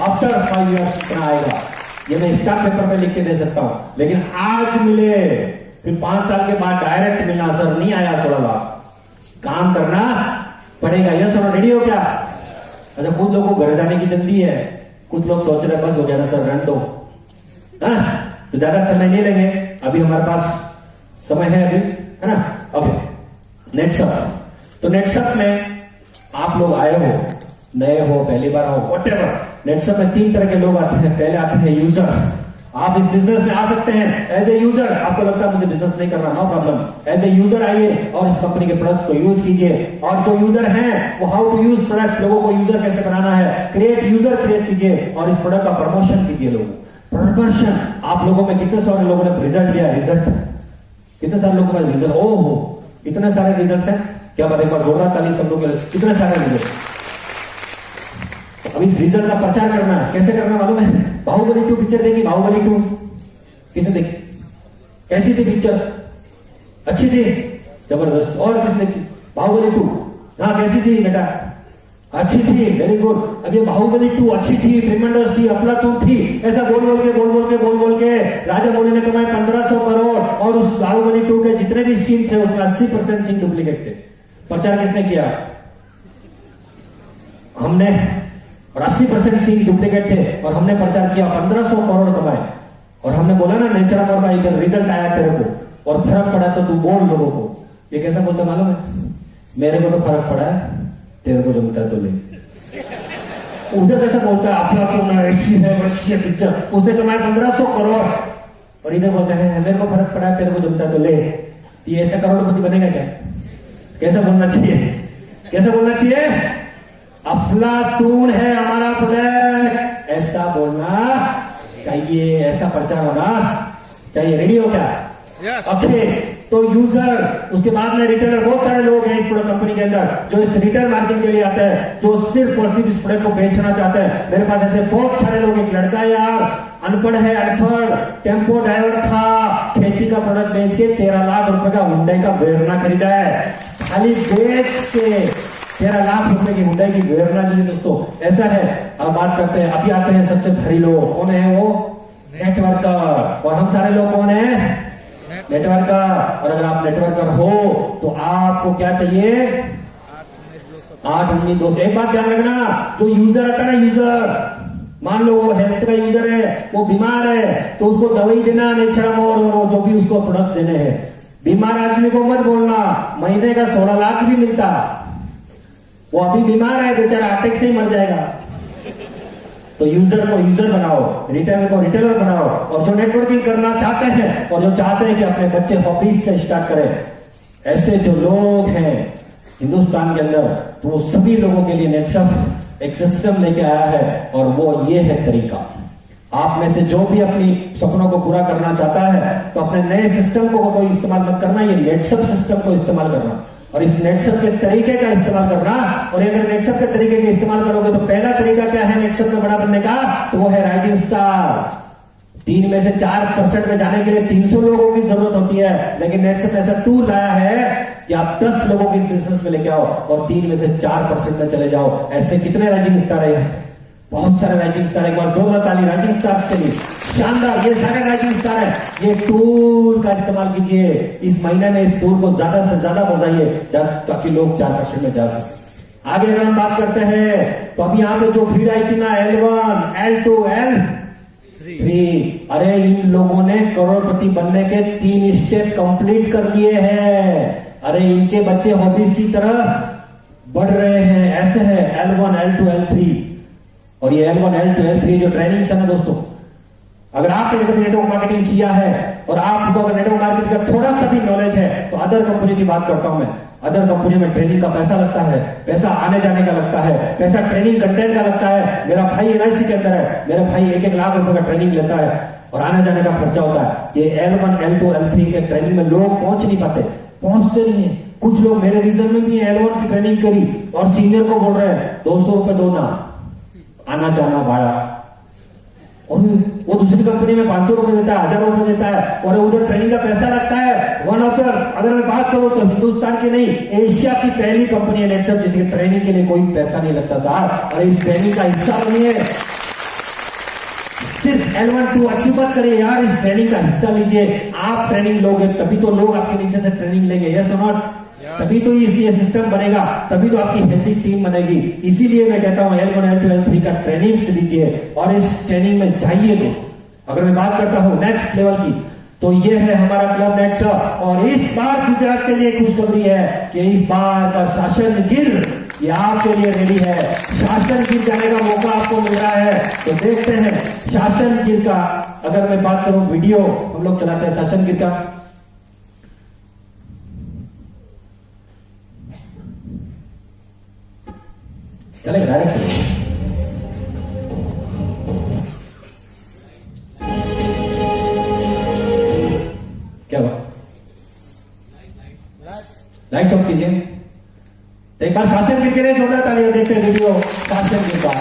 आफ्टर 5 ईयर्स कितना आएगा, ये मैं स्टैम्प पेपर पे लिख के दे सकता हूं। लेकिन आज मिले फिर 5 साल के बाद डायरेक्ट मिलना, सर नहीं आया 16 लाख, काम करना पड़ेगा। ये सुनो, रेडी हो क्या? अच्छा, कुछ लोगों को घर जाने की जल्दी है, कुछ लोग सोच रहे बस हो गया ना सर, रन दो, तो ज्यादा समय नहीं लेंगे, अभी हमारे पास समय है अभी, है ना। ओके, नेटसप। तो नेटसप में आप लोग आए हो, नए हो, पहली बार हो, व्हाटएवर। नेटसप में 3 तरह के लोग आते हैं। पहले आते हैं यूजर। आप इस बिजनेस में आ सकते हैं एज ए यूजर। आपको लगता है मुझे बिजनेस नहीं करना, no problem. As a user आइए और इस कंपनी के प्रोडक्ट्स को यूज कीजिए। और जो यूजर हैं वो हाउ टू यूज प्रोडक्ट्स, लोगों को यूजर कैसे बनाना है, क्रिएट यूजर क्रिएट कीजिए और इस प्रोडक्ट का प्रमोशन कीजिए। लोगों प्रमोशन, आप लोगों में कितने सारे लोगों ने रिजल्ट दिया? रिजल्ट कितने सारे लोगों का रिजल्ट? ओहो, इतने सारे रिजल्ट हैं, क्या बात है? एक बार जोरदार ताली सब लोग, कितने सारे रिजल्ट। अब इस रिजल्ट का प्रचार करना कैसे करना मालूम है? बाहुबली 2 पिक्चर देखी? बाहुबली 2 किसने देखी? कैसी थी पिक्चर? अच्छी थी, जबरदस्त। और किसने देखी बाहुबली 2? हाँ, कैसी थी बेटा? अच्छी थी, वेरी गुड। अब ये बाहुबली 2 अच्छी थी, ट्रिमेंडस थी, अफलातून थी, ऐसा बोल बोल के राजा मौली ने कमाए 1500 करोड़। और उस बाहुबली 2 के जितने भी सीन थे उसमें 80% सीन डुप्लीकेट थे। प्रचार किसने किया? हमने। और 80% सीन डुप्लीकेट थे और हमने प्रचार किया, 1500 करोड़ कमाए। और हमने बोला ना नेचर और का इधर रिजल्ट आया तेरे को और फर्क पड़ा तो तू बोल लोगों को। ये कैसा बोलता मालूम है? मेरे को तो फर्क पड़ा है, तेरे को जो मिटा तो ले। उधर कैसा बोलता है? अफलातून ऐसी है, वैसी है पिक्चर, उसने कमाए 1500 करोड़ और इधर बोलते हैं मेरे को फर्क पड़ा है, तेरे को जो मिटा तो ले। ये ऐसा करोड़पति बनेगा क्या? कैसे बोलना चाहिए, कैसे बोलना चाहिए? अफलातून है हमारा प्रोडक्ट, ऐसा बोलना चाहिए, ऐसा प्रचार होना चाहिए। रेडी हो क्या? ओके, तो यूजर, उसके बाद में रिटेलर, बहुत सारे लोग हैं इस प्रोडक्ट कंपनी के अंदर जो इस रिटेल मार्केटिंग के लिए आते हैं, जो सिर्फ और सिर्फ इस प्रोडक्ट को बेचना चाहते हैं। मेरे पास ऐसे बहुत सारे लोग, एक लड़का है यार, अनपढ़ है, अनपढ़, टेम्पो ड्राइवर था, खेती का प्रोडक्ट बेच के 13 लाख रुपए का हुंडई का वेरना खरीदा है, खाली बेच के 13 लाख रुपए की हुंडई की वेरना ली दोस्तों, ऐसा है। अब बात करते हैं, अभी आते हैं सबसे भारी लोग, कौन है वो? नेटवर्कर। और हम सारे लोग कौन है? नेटवर्कर। और अगर आप नेटवर्कर हो तो आपको क्या चाहिए? 8 19 200। एक बात ध्यान रखना, जो यूजर आता है ना, यूजर, मान लो वो हेल्थ का यूजर है, वो बीमार है, तो उसको दवाई देना नहीं, छड़ा और जो भी उसको प्रोडक्ट देने हैं। बीमार आदमी को मत बोलना महीने का 16 लाख भी मिलता, वो अभी बीमार है, बेचारा अटैक से ही मर जाएगा। तो यूजर को यूजर बनाओ, रिटेलर को रिटेलर बनाओ, और जो नेटवर्किंग करना चाहते हैं और जो चाहते हैं कि अपने बच्चे हॉबीज से स्टार्ट करें, ऐसे जो लोग हैं हिंदुस्तान के अंदर, तो वो सभी लोगों के लिए नेटसप एक सिस्टम लेके आया है, और वो ये है तरीका। आप में से जो भी अपनी सपनों को पूरा करना चाहता है, तो अपने नए सिस्टम को कोई इस्तेमाल मत करना, ये नेटसप सिस्टम को इस्तेमाल करना, और इस नेटसप के तरीके का इस्तेमाल करना। और अगर नेटसप के तरीके का इस्तेमाल करोगे तो पहला तरीका क्या है नेटसप में बड़ा बनने का? तो वो है राइजिंग स्टार। 3 में से 4% में जाने के लिए 300 लोगों की जरूरत होती है, लेकिन नेटसप ऐसा टूल लाया है कि आप 10 लोगों की बिजनेस में लेके आओ और 3 में से 4% में चले जाओ। ऐसे कितने राइजिंग स्टार है? बहुत सारे राइजिंग स्टार। एक बार जोरदार ताली राइजिंग स्टार के लिए, शानदार। ये सारे राइजिंग स्टार है, ये टूल का इस्तेमाल कीजिए। इस महीने में इस टूल को ज्यादा से ज्यादा बजाइए ताकि लोग 4% में जा सके। आगे अगर हम बात करते हैं तो अभी यहां पे जो भीड़ आई थी ना, L1, L2, L3, अरे इन लोगों ने करोड़पति बनने के 3 स्टेप कंप्लीट कर लिए हैं। अरे इनके बच्चे हॉबीज की तरह बढ़ रहे हैं। ऐसे है L1, L2, L3, और ये L1, L2, L3 जो ट्रेनिंग है ना दोस्तों, अगर आपने नेटवर्क मार्केटिंग किया है और आपको अगर नेटवर्क मार्केटिंग का थोड़ा सा भी नॉलेज है, तो अदर कंपनी की बात करता हूं मैं, अदर कंपनी में ट्रेनिंग का पैसा लगता है, पैसा आने जाने का लगता है, पैसा ट्रेनिंग कंटेंट का लगता है। मेरा भाई LIC के अंदर है, मेरा भाई 1-1 लाख रुपए का ट्रेनिंग लेता है और आने जाने का खर्चा होता है। ये L1, L2, L3 के ट्रेनिंग में लोग पहुंच नहीं पाते, पहुंचते नहीं है। कुछ लोग मेरे रीजन में भी L1 की ट्रेनिंग करी और सीनियर को बोल रहे हैं 200 रुपए दो ना, आना जाना भाड़ा, और वो दूसरी कंपनी में 500 रुपए देता है, 1000 रुपए देता है, और उधर ट्रेनिंग का पैसा लगता है। वन ऑफ द, अगर मैं बात करूं तो हिंदुस्तान की नहीं, एशिया की पहली कंपनी है नेटसप जिसकी ट्रेनिंग के लिए कोई पैसा नहीं लगता साहब। और इस ट्रेनिंग का हिस्सा बनिए, सिर्फ L1, 2 अच्छी बात करिए यार, इस ट्रेनिंग का हिस्सा लीजिए। आप ट्रेनिंग लोगे तभी तो लोग आपके नीचे से ट्रेनिंग लेंगे, यस और नॉट? तभी तो ये सिस्टम बनेगा, तभी तो आपकी हेल्थी टीम बनेगी। इसीलिए मैं कहता हूं L1, L2, L3 का ट्रेनिंग से लीजिए और इस ट्रेनिंग में जाइए दोस्तों। अगर मैं बात करता हूं नेक्स्ट लेवल की, तो ये है हमारा क्लब नेटसप, और इस बार गुजरात के लिए खुशखबरी है कि इस बार का शासन गिर ये आपके लिए रेडी है। शासन गिर जाने का मौका आपको मिल रहा है, तो देखते हैं शासन गिर का। अगर मैं बात करूं, वीडियो हम लोग चलाते हैं शासन गिर का, चले डायरेक्ट क्या हुआ? लाइट्स ऑफ कीजिए। तो एक बार शासन गिर के लिए जोरदार तालियां देखते हैं वीडियो शासन गिर का।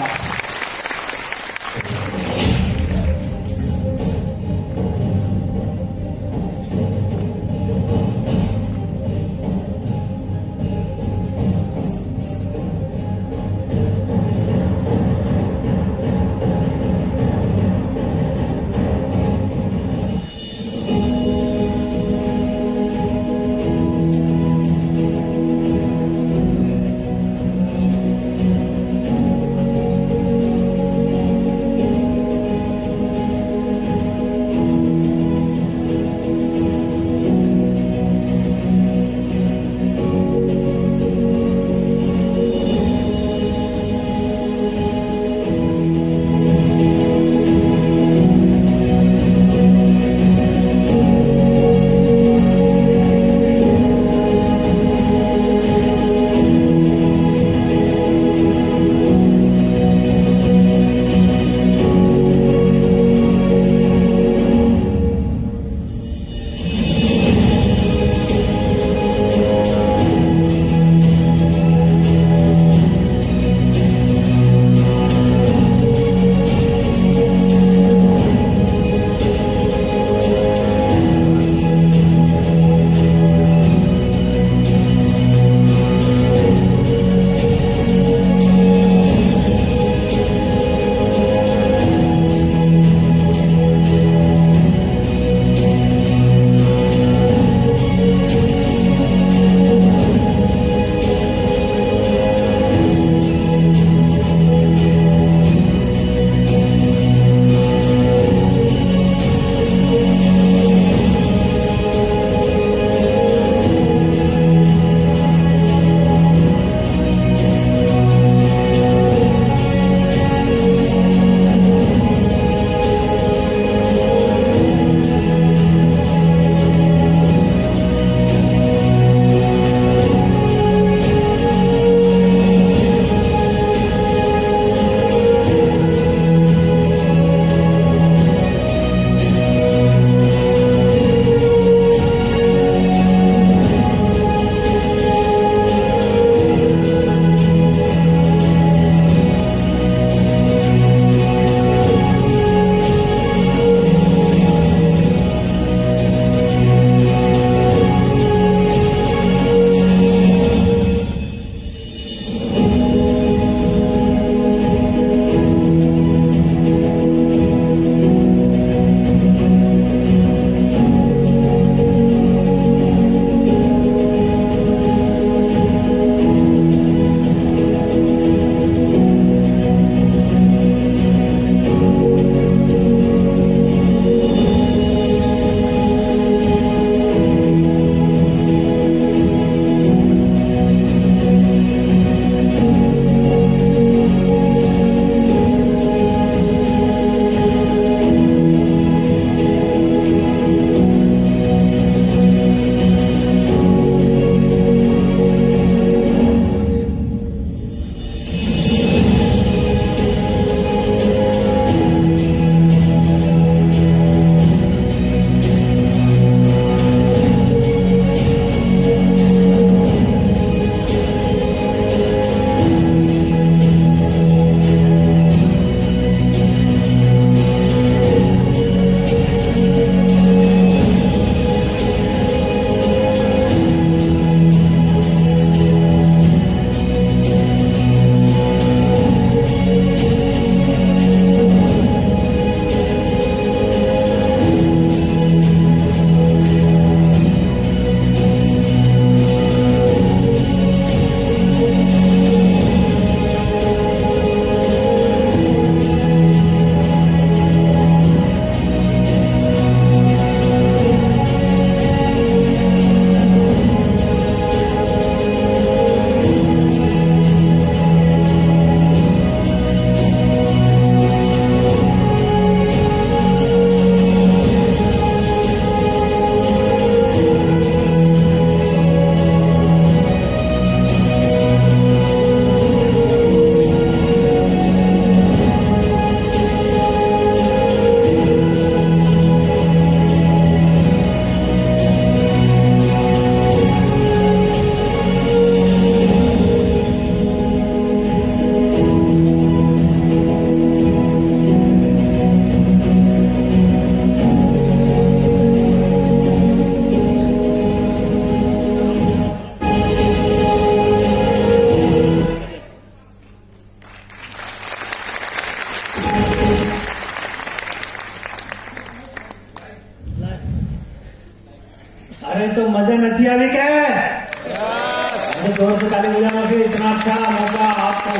अच्छा मौका आपको,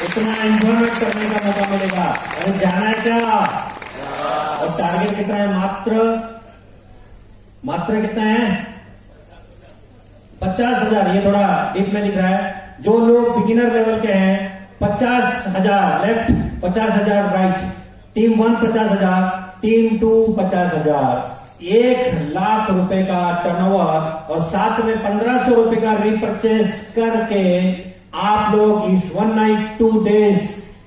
इतना एंजॉयमेंट करने का मौका मिलेगा। अरे जाना है क्या? और टारगेट कितना है? मात्र कितना है? 50,000। ये थोड़ा डीप में दिख रहा है। जो लोग बिगिनर लेवल के हैं 50,000 लेफ्ट, 50,000 राइट। Team 1 50,000, team 2 50,000। 1,00,000 रुपए का टर्नओवर और साथ में 1,500 रुपए का रिपर्चेज करके आप लोग इस 1 नाइट 2 डेज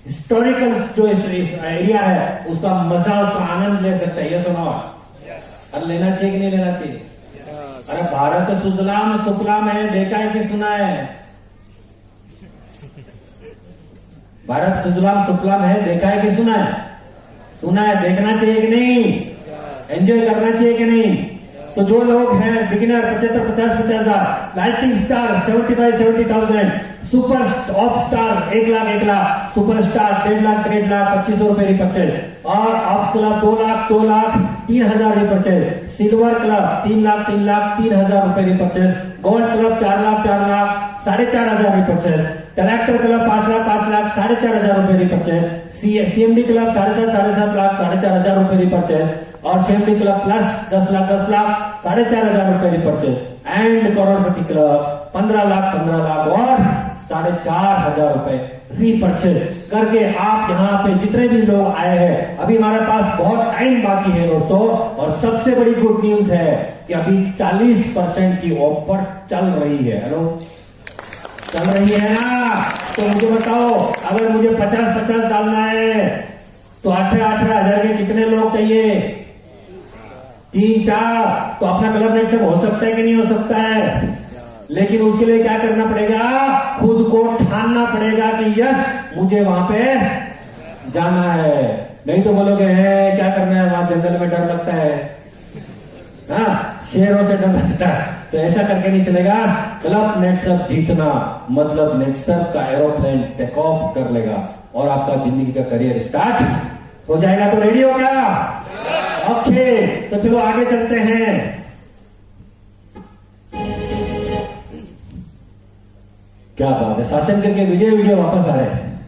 हिस्टोरिकल जो एरिया है उसका मजा, उसका आनंद ले सकते हैं। ये सुनो, अरे लेना चाहिए कि नहीं लेना चाहिए? अरे भारत सुजलाम सुफलाम है, देखा है कि सुना है? भारत सुजलाम सुफलाम है, देखा है कि सुना है? सुना है। देखना चाहिए कि नहीं? एंजॉय करना चाहिए कि नहीं? तो जो लोग हैं beginner 75, 50,000, lighting star 75, 70,000, super of star 1,00,000, super star 1,50,000, 1,50,000, 2,500 रुपए रिपर्चेज। और of club 2,00,000, 2,00,000, 3,000 repurchase. Silver club 3,00,000, 3,00,000, 3,000 रुपए repurchase. Gold club 4,00,000, 4,00,000, 4,500 repurchase. Tractor club 5,00,000, 5,00,000, 4,500 रुपए रिपर्चेज। सीएमडी क्लब 7,500, 7,500, 4,500 रुपए रिपर्चेज। और सीएमडी क्लब प्लस 10,00,000, 10,00,000, 4,500 रुपए रिपर्चेज। एंड करोड़पति क्लब 15,00,000, 15,00,000 और 4,500 रुपए repurchase करके आप यहाँ पे जितने भी लोग आए हैं, अभी हमारे पास बहुत टाइम बाकी है दोस्तों। और सबसे बड़ी गुड न्यूज है कि अभी 40% की ऑफर चल रही है। हेलो, चल रही है ना? तो मुझे बताओ, अगर मुझे 50-50 डालना है तो 18,000 के कितने लोग चाहिए? 3-4। तो अपना क्लब नेट सब हो सकता है कि नहीं हो सकता है? लेकिन उसके लिए क्या करना पड़ेगा? खुद को ठानना पड़ेगा कि यस मुझे वहां पे जाना है। नहीं तो बोलोगे है क्या करना है वहां, जंगल में डर लगता है, हाँ शेरों से डर लगता है। तो ऐसा करके नहीं चलेगा। क्लब नेटसप जीतना मतलब नेटसप का एरोप्लेन टेक ऑफ कर लेगा और आपका जिंदगी का करियर स्टार्ट हो जाएगा। तो रेडी हो क्या? ओके, तो चलो आगे चलते हैं। क्या बात है, शासन करके वीडियो वापस आ रहे हैं।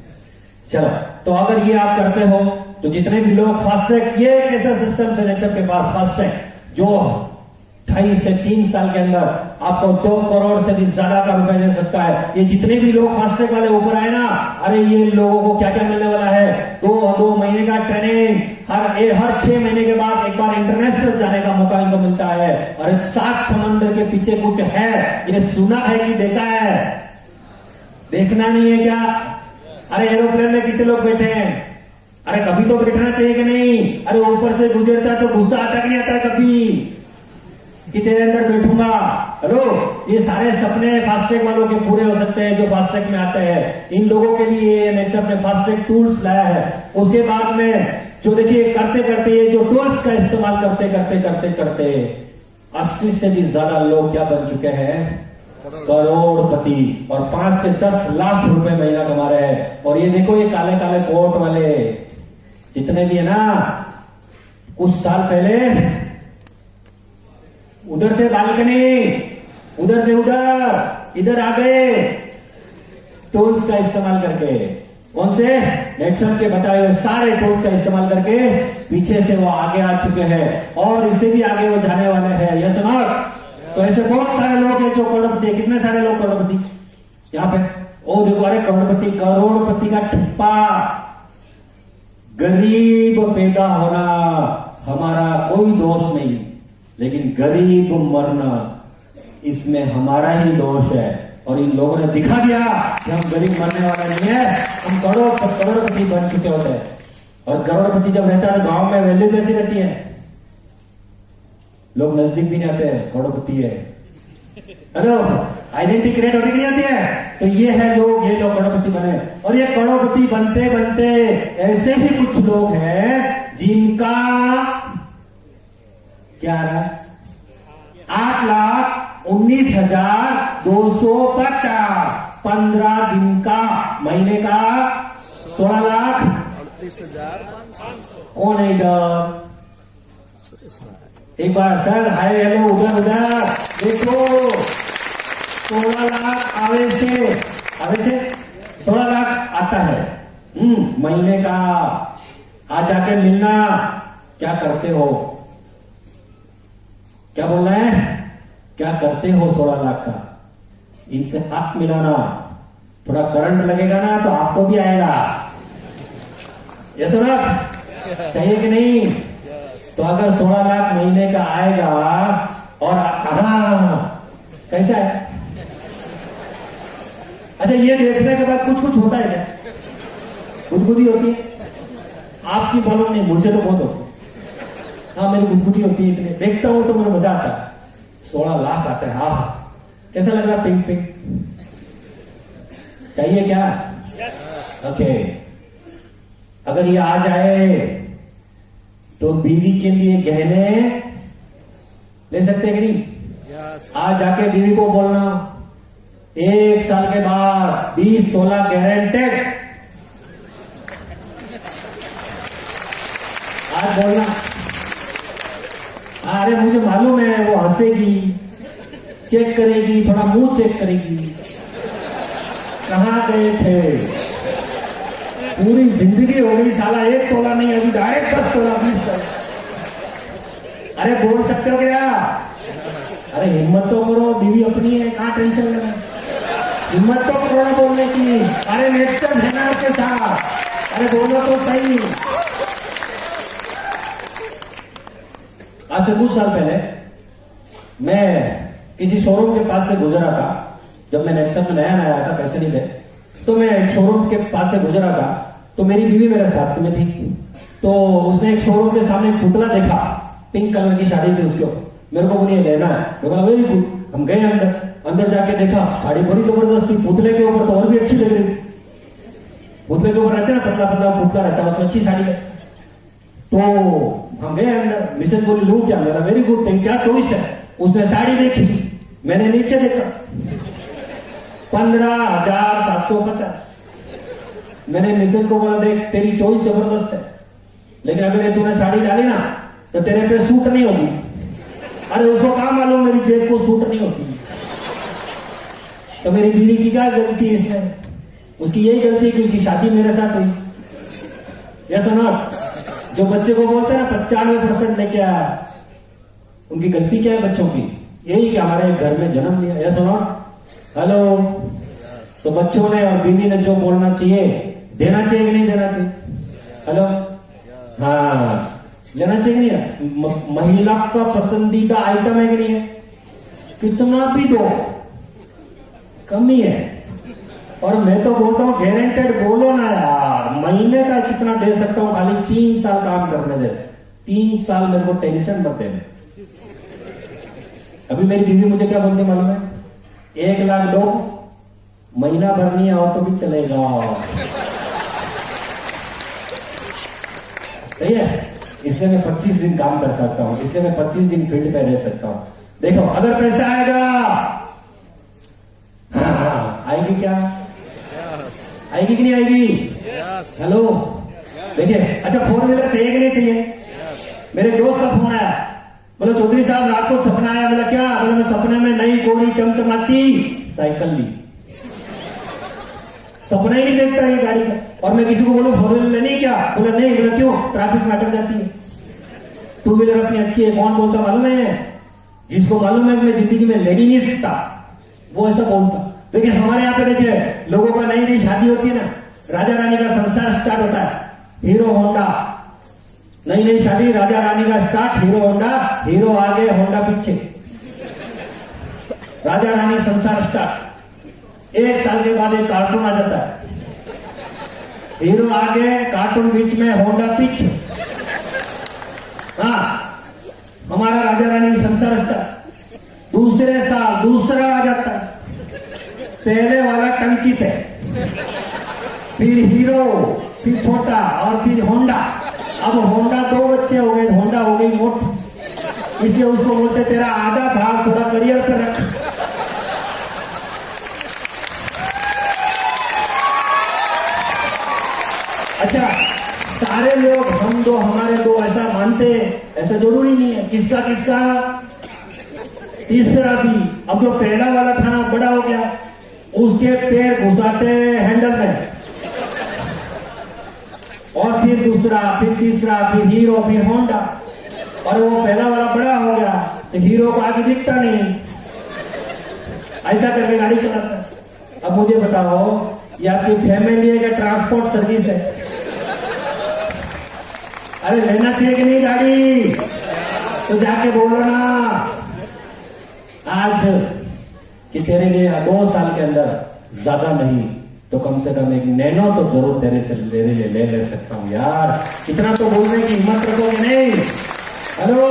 चलो, तो अगर ये आप करते हो तो जितने भी लोग फास्टैग, ये एक ऐसा सिस्टम है नेटसप के पास फास्टैग जो 2.5 से 3 साल के अंदर आपको 2 करोड़ से भी ज्यादा का रुपए दे सकता है। ये जितने भी लोग फास्टैग वाले ऊपर आए ना, अरे ये लोगों को क्या क्या मिलने वाला है? 2 महीने का ट्रेनिंग, हर 6 महीने के बाद एक बार इंटरनेशनल जाने का मौका इनको मिलता है। और 7 समंदर के पीछे कुछ है, ये सुना है कि देखा है? देखना नहीं है क्या? अरे एरोप्लेन में कितने लोग बैठे हैं? अरे कभी तो बैठना चाहिए कि नहीं? अरे ऊपर से गुजरता है तो गुस्सा आता कि नहीं आता कभी कि तेरे अंदर बैठूंगा? हेलो, ये सारे सपने फास्टैग वालों के पूरे हो सकते हैं जो फास्टैग में आते हैं। इन लोगों के लिए नेटसप ने फास्टैग टूल्स लाया है। उसके बाद में जो देखिए करते करते ये जो टूल्स का इस्तेमाल करते करते करते करते 80 से भी ज्यादा लोग क्या बन चुके हैं? करोड़पति। और 5 से 10 लाख रुपए महीना कमा रहे हैं। और ये देखो, ये काले काले कोट वाले जितने भी है ना, कुछ साल पहले उधर थे बालकनी, उधर थे, इधर आ गए टूल्स का इस्तेमाल करके। कौन से? नेटसप के बताए हुए सारे टूल्स का इस्तेमाल करके पीछे से वो आगे आ चुके हैं और इससे भी आगे वो जाने वाले हैं। Yes not? तो ऐसे बहुत सारे लोग हैं जो करोड़पति है। कितने सारे लोग करोड़पति यहाँ पे? ओ देखो, अरे करोड़पति का ठप्पा। गरीब पैदा होना हमारा कोई दोष नहीं, लेकिन गरीब मरना इसमें हमारा ही दोष है। और इन लोगों ने दिखा दिया कि हम गरीब मरने वाला नहीं है, हम करोड़पति बन चुके होते हैं। और करोड़पति जब रहता है तो गांव में वैल्यू कैसी रहती है? लोग नजदीक भी नहीं आते हैं, करोड़पति है। हेलो, आइडेंटिटी क्रिएट होती नहीं आती है? तो ये लोग करोड़पति बने। और ये करोड़पति बनते बनते ऐसे ही कुछ लोग हैं जिनका क्या रहा? 8,19,250 15 दिन का, महीने का 16,38,500। कौन है इधर? एक बार सर हाय हेलो उधर देखो, 16 लाख आवे से अब से 16 लाख आता है महीने का। आज जाके मिलना, क्या करते हो, क्या बोलना है, क्या करते हो 16 लाख का। इनसे हाथ मिलाना, थोड़ा करंट लगेगा ना तो आपको भी आएगा। ये सुना चाहिए कि नहीं? तो अगर 16 लाख महीने का आएगा और कैसा है? अच्छा, ये देखने के बाद कुछ कुछ होता है क्या? गुदगुदी होती है? आपकी मालूम नहीं, मुझे तो बहुत होती है। हाँ, मेरी गुदगुदी होती है, इतने देखता हूं तो मुझे मजा आता है। 16 लाख आता है, हाँ कैसा लग रहा? पिंक पिंक चाहिए क्या? ओके, अगर ये आ जाए तो बीवी के लिए गहने ले सकते हैं कि नहीं? आज जाके बीवी को बोलना 1 साल के बाद 20 तोला गारंटेड। आज बोलना, अरे मुझे मालूम है वो हंसेगी, चेक करेगी, थोड़ा मुंह चेक करेगी, कहां गए थे, पूरी जिंदगी हो गई साला 1 तोला नहीं, अभी डायरेक्ट 10 तोला 20 तोला। अरे बोल सकते हो क्या? अरे हिम्मत तो करो, बीवी अपनी है, कहां टेंशन लेना, हिम्मत तो करो बोलने की। अरे नेक्स्ट है ना के साथ, अरे बोलो तो सही। आज से कुछ साल पहले मैं किसी शोरूम के पास से गुजरा था। जब मैं नेक्सन में नया आया था, पैसे नहीं थे, तो मैं एक शोरूम के पास से गुजरा था, तो मेरी बीवी मेरे साथ में थी। तो उसने एक शोरूम के सामने एक पुतला देखा, पिंक कलर की साड़ी थी उसको, मेरे को बोली लेना है। मैं बोला वेरी गुड। हम गए अंदर जाके देखा, साड़ी बड़ी जबरदस्त थी, पुतले के ऊपर तो और भी अच्छी लग रही। पुतले के ऊपर रहते ना, पतला पतला पुतला रहता है, उसमें अच्छी साड़ी है। तो हम गए अंदर, मिसेज बोली लू क्या? मेरा वेरी गुड, थिंग क्या चॉइस है? उसने साड़ी देखी, मैंने नीचे देखा 15,750। मैंने मिसेज को बोला देख तेरी चॉइस जबरदस्त है, लेकिन अगर ये तूने साड़ी डाली ना तो तेरे पे सूट नहीं होगी। अरे उसको कहां मालूम मेरी जेब को सूट नहीं होती। तो मेरी बीवी की क्या गलती है इसमें? उसकी यही गलती है कि उसकी शादी मेरे साथ हुई। यस और नॉट? जो बच्चे को बोलते हैं ना 95% लेके आया, उनकी गलती क्या है बच्चों की? यही कि हमारे घर में जन्म लिया। यस और नॉट? हेलो, तो बच्चों ने और बीवी ने जो बोलना चाहिए देना चाहिए कि नहीं देना चाहिए? हेलो, हाँ लेना चाहिए कि नहीं? महिला का पसंदीदा आइटम है कि नहीं है? कितना भी दो कमी है। और मैं तो बोलता हूं गारंटेड बोलो ना यार, महीने का कितना दे सकता हूं, खाली 3 साल काम करने दे। 3 साल मेरे को टेंशन मत देना। अभी मेरी बीवी मुझे क्या बोलती मालूम है? 1 लाख दो, महीना भर नहीं आओ तो भी चलेगा। सही है? इसलिए मैं 25 दिन काम कर सकता हूं, इसलिए मैं 25 दिन फील्ड पे रह सकता हूं। देखो अगर पैसा आएगा, हाँ आएगी क्या? आएगी कि नहीं आएगी? हेलो, देखिए अच्छा 4 व्हीलर चाहिए कि नहीं चाहिए? मेरे दोस्त का फोन आया, बोला चौधरी साहब रात को सपना आया। बोला क्या? बोला मैं सपने में नई कोड़ी चमचमाती साइकिल ली। सपना ही नहीं देखता ये गाड़ी का। और मैं किसी को बोलूं 4 व्हीलर लेनी क्या? बोला नहीं। बोला क्यों? ट्रैफिक में अटक जाती है। 2 व्हीलर अपनी अच्छी है। कौन बोलता मालूम है? जिसको मालूम है कि मैं जिंदगी में ले ही नहीं सकता, वो ऐसा बोलता। लेकिन हमारे यहाँ पे देखिए, लोगों का नई नई शादी होती है ना, राजा रानी का संसार स्टार्ट होता है। हीरो होंडा, नई नई शादी, राजा रानी का स्टार्ट, हीरो होंडा, हीरो आगे होंडा पीछे, राजा रानी संसार स्टार्ट। 1 साल के बाद एक कार्टून आ जाता है, हीरो आगे, कार्टून बीच में, होंडा पीछे। हाँ, हमारा राजा रानी संसार स्टार्ट। दूसरे साल दूसरा आ जाता है, पहले वाला टंकी पे, फिर हीरो, फिर छोटा और फिर होंडा। अब होंडा 2 बच्चे हो गए, होंडा हो गई मोट, इसलिए उसको बोलते तेरा आधा भाग थोड़ा करियर पे रख। अच्छा, सारे लोग हम दो हमारे दो ऐसा मानते, ऐसा जरूरी नहीं है। किसका किसका? तीसरा भी। अब जो पहला वाला था ना बड़ा हो गया, उसके पैर घुसाते हैंडल में, और फिर दूसरा, फिर तीसरा, फिर हीरो, फिर होंडा, और वो पहला वाला बड़ा हो गया तो हीरो को आगे दिखता नहीं, ऐसा करके गाड़ी चलाता है। अब मुझे बताओ, ये आपकी फैमिली है क्या ट्रांसपोर्ट सर्विस है? अरे लेना चाहिए कि नहीं गाड़ी? तो जाके बोलो ना आज कि तेरे लिए 2 साल के अंदर, ज्यादा नहीं तो कम से कम एक नैनो तो जरूर तेरे लिए ले सकता हूं यार। इतना तो बोलने की हिम्मत रखोगे नहीं? हेलो,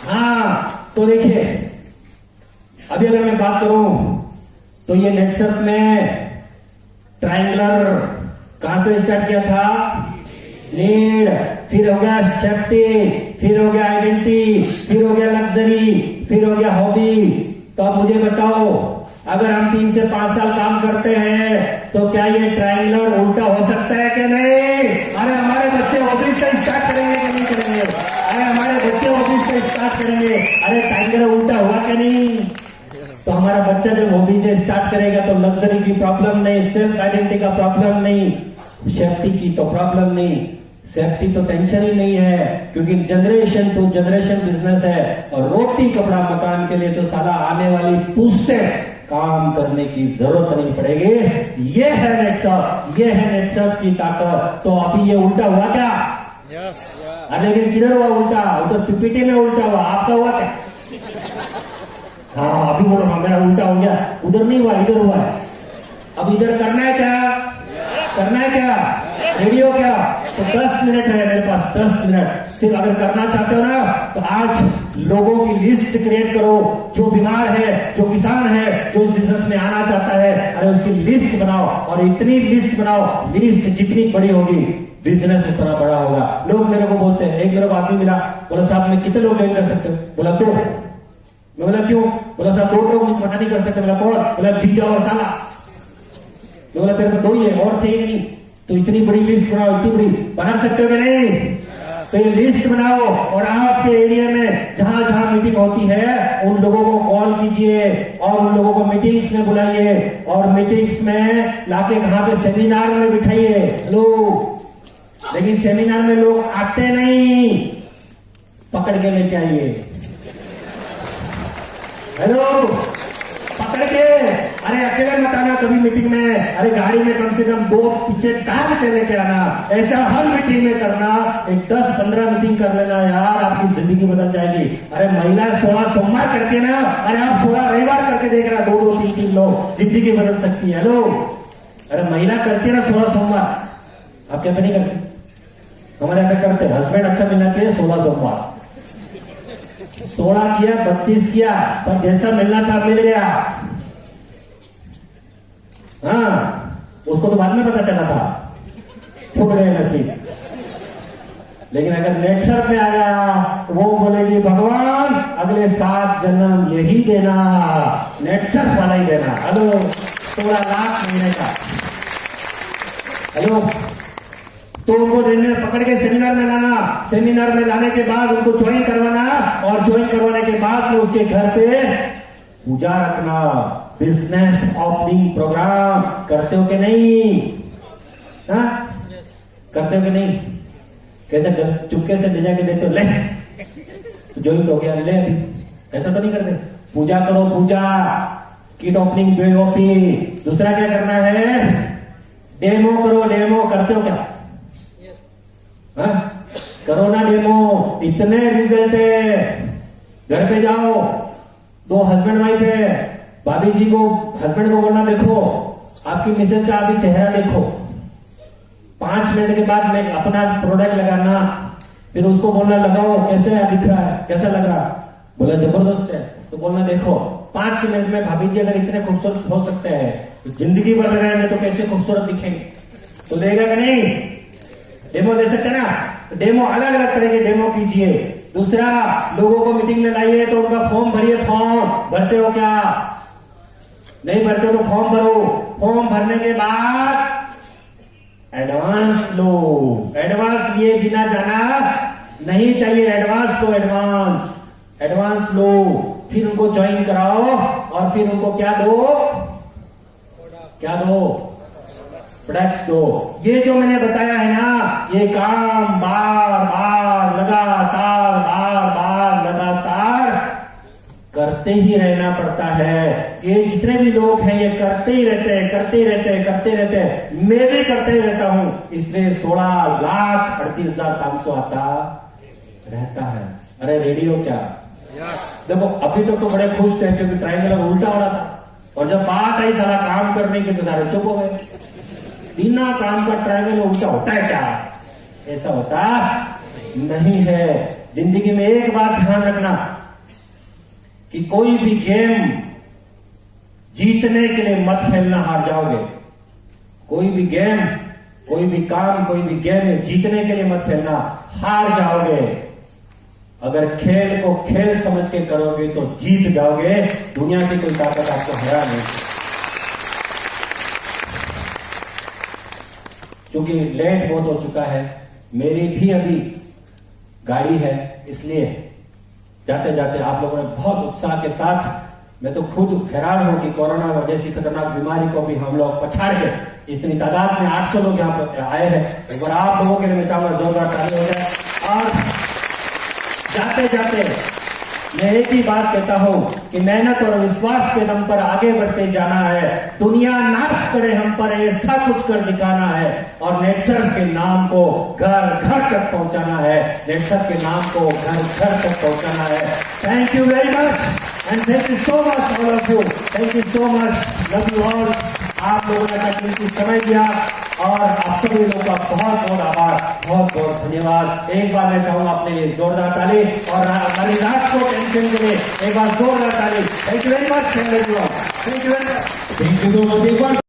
हाँ तो देखिए, अभी अगर मैं बात करूं तो ये नेटसर्फ में ट्रायंगुलर कहां से स्टार्ट किया था? नीड, फिर हो गया सेफ्टी, फिर हो गया आइडेंटिटी, फिर हो गया लग्जरी, फिर हो गया हॉबी। तो अब मुझे बताओ, अगर हम 3 से 5 साल काम करते हैं तो क्या ये ट्रायंगुलर उल्टा हो सकता है कि नहीं? अरे हमारे बच्चे हॉबी से स्टार्ट करेंगे कि नहीं करेंगे? अरे हमारे बच्चे हॉबी से स्टार्ट करेंगे, अरे ट्रायंगुलर उल्टा हुआ कि नहीं? तो हमारा बच्चा जब हॉबी से स्टार्ट करेगा तो लग्जरी की प्रॉब्लम नहीं, सेल्फ आइडेंटिटी का प्रॉब्लम नहीं, सेफ्टी की तो प्रॉब्लम नहीं, सेफ्टी तो टेंशन ही नहीं है, क्योंकि जनरेशन टू जनरेशन बिजनेस है। और रोटी कपड़ा मकान के लिए तो साला आने वाली पूछते काम करने की जरूरत नहीं पड़ेगी। ये है नेटसर्फ, ये है नेटसर्फ की ताकत। तो अभी ये उल्टा हुआ क्या? अरे लेकिन किधर हुआ उल्टा? उधर पीपीटी में उल्टा हुआ, आपका हुआ क्या? हाँ अभी बोलो, मेरा उल्टा हो गया, उधर नहीं हुआ, इधर हुआ है। अब इधर करना है क्या? करना है क्या? रेडियो क्या? तो 10 मिनट है मेरे पास, 10 मिनट सिर्फ। अगर करना चाहते हो ना तो आज लोगों की लिस्ट क्रिएट करो, जो बीमार है, जो किसान है, जो इस बिजनेस में आना चाहता है, अरे उसकी लिस्ट बनाओ। और इतनी लिस्ट बनाओ, लिस्ट जितनी बड़ी होगी बिजनेस उतना बड़ा होगा। लोग मेरे को बोलते हैं, एक मेरे को आदमी मिला, बोला साहब मैं कितने लोग ज्वाइन कर सकते हो? बोला 2। मैं बोला क्यों? बोला साहब 2 लोग मना नहीं कर सकते। बोला कौन? बोला जीजा और साला। मैं बोला तेरे को 2 ही है, और चाहिए नहीं? तो इतनी बड़ी लिस्ट बनाओ, इतनी बड़ी बना सकते हो कि नहीं? तो ये लिस्ट बनाओ, और आपके एरिया में जहां जहां मीटिंग होती है उन लोगों को कॉल कीजिए और उन लोगों को मीटिंग्स में बुलाइए, और मीटिंग्स में लाके कहां पे सेमिनार में बिठाइए लोग। लेकिन सेमिनार में लोग आते नहीं, पकड़ के लेके आइए। हेलो, पकड़ के, अरे अकेले मत आना कभी मीटिंग में, अरे गाड़ी में कम से कम 2 पीछे टांग के लेके आना। ऐसा हर मीटिंग में करना, एक 10-15 मीटिंग कर लेना यार, आपकी जिंदगी बदल जाएगी। अरे महिला 16 सोमवार करती है ना, अरे आप 16 रविवार करके देख रहा, 2-2, 3-3 लोग, जिंदगी बदल सकती है। हेलो, अरे महिला करती है ना 16 सोमवार, आप क्या पे नहीं करते? हमारे यहाँ पे करते, हस्बैंड अच्छा मिलना चाहिए 16 सोमवार। 16 किया, 32 किया, पर जैसा मिलना था मिल गया। हाँ, उसको तो बाद में पता चला था, फूट गए नसीब। लेकिन अगर नेटसर्फ में आ गया तो वो बोलेगी भगवान अगले 7 जन्म यही देना, नेटसर्फ वाला ही देना। हेलो, 16 लाख महीने का। हेलो, तो उनको पकड़ के सेमिनार में लाना, सेमिनार में लाने के बाद उनको ज्वाइन करवाना, और ज्वाइन करवाने के बाद में उसके घर पे पूजा रखना। बिजनेस ओपनिंग प्रोग्राम करते हो कि नहीं? हाँ, करते हो कि नहीं? कैसे चुपके से ले जाके देते हो, ले तो ज्वाइन हो गया, ले अभी, ऐसा तो नहीं करते। पूजा करो, पूजा, किट ओपनिंग, बेओपी। दूसरा क्या करना है? डेमो करो, डेमो करते हो क्या? हाँ? करो ना डेमो, इतने रिजल्ट है। घर पे जाओ, 2 हस्बैंड वाइफ है, भाभी जी को, हस्बैंड को बोलना देखो आपकी मिसेज का अभी चेहरा देखो, 5 मिनट के बाद में अपना प्रोडक्ट लगाना, फिर उसको बोलना लगाओ, कैसे दिख रहा है, कैसा लग रहा? बोला जबरदस्त है। तो बोलना देखो 5 मिनट में भाभी जी अगर इतने खूबसूरत हो सकते हैं तो जिंदगी भर लगाए में तो कैसे खूबसूरत दिखेंगे? तो देगा कि नहीं? डेमो ले सकते ना? डेमो अलग अलग तरह के डेमो कीजिए। दूसरा, लोगों को मीटिंग में लाइए तो उनका फॉर्म भरिए। फॉर्म भरते हो क्या? नहीं भरते हो तो फॉर्म भरो। फॉर्म भरने के बाद एडवांस लो। एडवांस लिए बिना जाना नहीं चाहिए, एडवांस लो, एडवांस लो। फिर उनको ज्वाइन कराओ और फिर उनको क्या दो? क्या दो? प्रोडक्ट्स दो। ये जो मैंने बताया है ना, ये काम बार बार लगातार करते ही रहना पड़ता है। ये जितने भी लोग हैं ये करते ही रहते हैं। मैं भी करते ही रहता हूं, इसलिए 16,38,500 आता रहता है। अरे रेडियो क्या, देखो अभी तक तो बड़े खुश थे क्योंकि ट्रायंगल उल्टा हो रहा था, और जब बात आई सारा काम करने की तो सारे चुप हो गए। बिना काम का ट्रायंगल उल्टा होता है क्या? ऐसा होता नहीं है। जिंदगी में एक बात ध्यान रखना कि कोई भी गेम जीतने के लिए मत खेलना, हार जाओगे। कोई भी गेम, कोई भी काम, कोई भी गेम जीतने के लिए मत खेलना, हार जाओगे। अगर खेल को खेल समझ के करोगे तो जीत जाओगे। दुनिया की कोई ताकत आपको हरा नहीं। क्योंकि लेट बहुत हो चुका है, मेरी भी अभी गाड़ी है, इसलिए जाते जाते आप लोगों ने बहुत उत्साह के साथ, मैं तो खुद हैरान हूं कि कोरोना जैसी खतरनाक बीमारी को भी हम लोग पछाड़ के इतनी तादाद में 800 लोग यहां पर आए हैं। एक बार आप लोगों के लिए मैं चाहूंगा जोरदार ताली हो जाए। और जाते जाते मैं एक ही बात कहता हूं कि मेहनत और विश्वास के दम पर आगे बढ़ते जाना है। दुनिया नाश करे हम पर, ऐसा कुछ कर दिखाना है, और नेटसर्फ के नाम को घर घर तक पहुंचाना है। नेटसर्फ के नाम को घर घर तक पहुंचाना है। Thank you very much and thank you so much all of you. Thank you so much, love you all. आप लोगों ने अपना कीमती समय दिया, और आप सभी लोगों का बहुत बहुत आभार, बहुत बहुत धन्यवाद। एक बार मैं चाहूंगा अपने लिए जोरदार ताली, और हमारी रात को टेंशन के लिए एक बार जोरदार ताली। Thank you very much. Thank you very much. Thank you so much. एक बार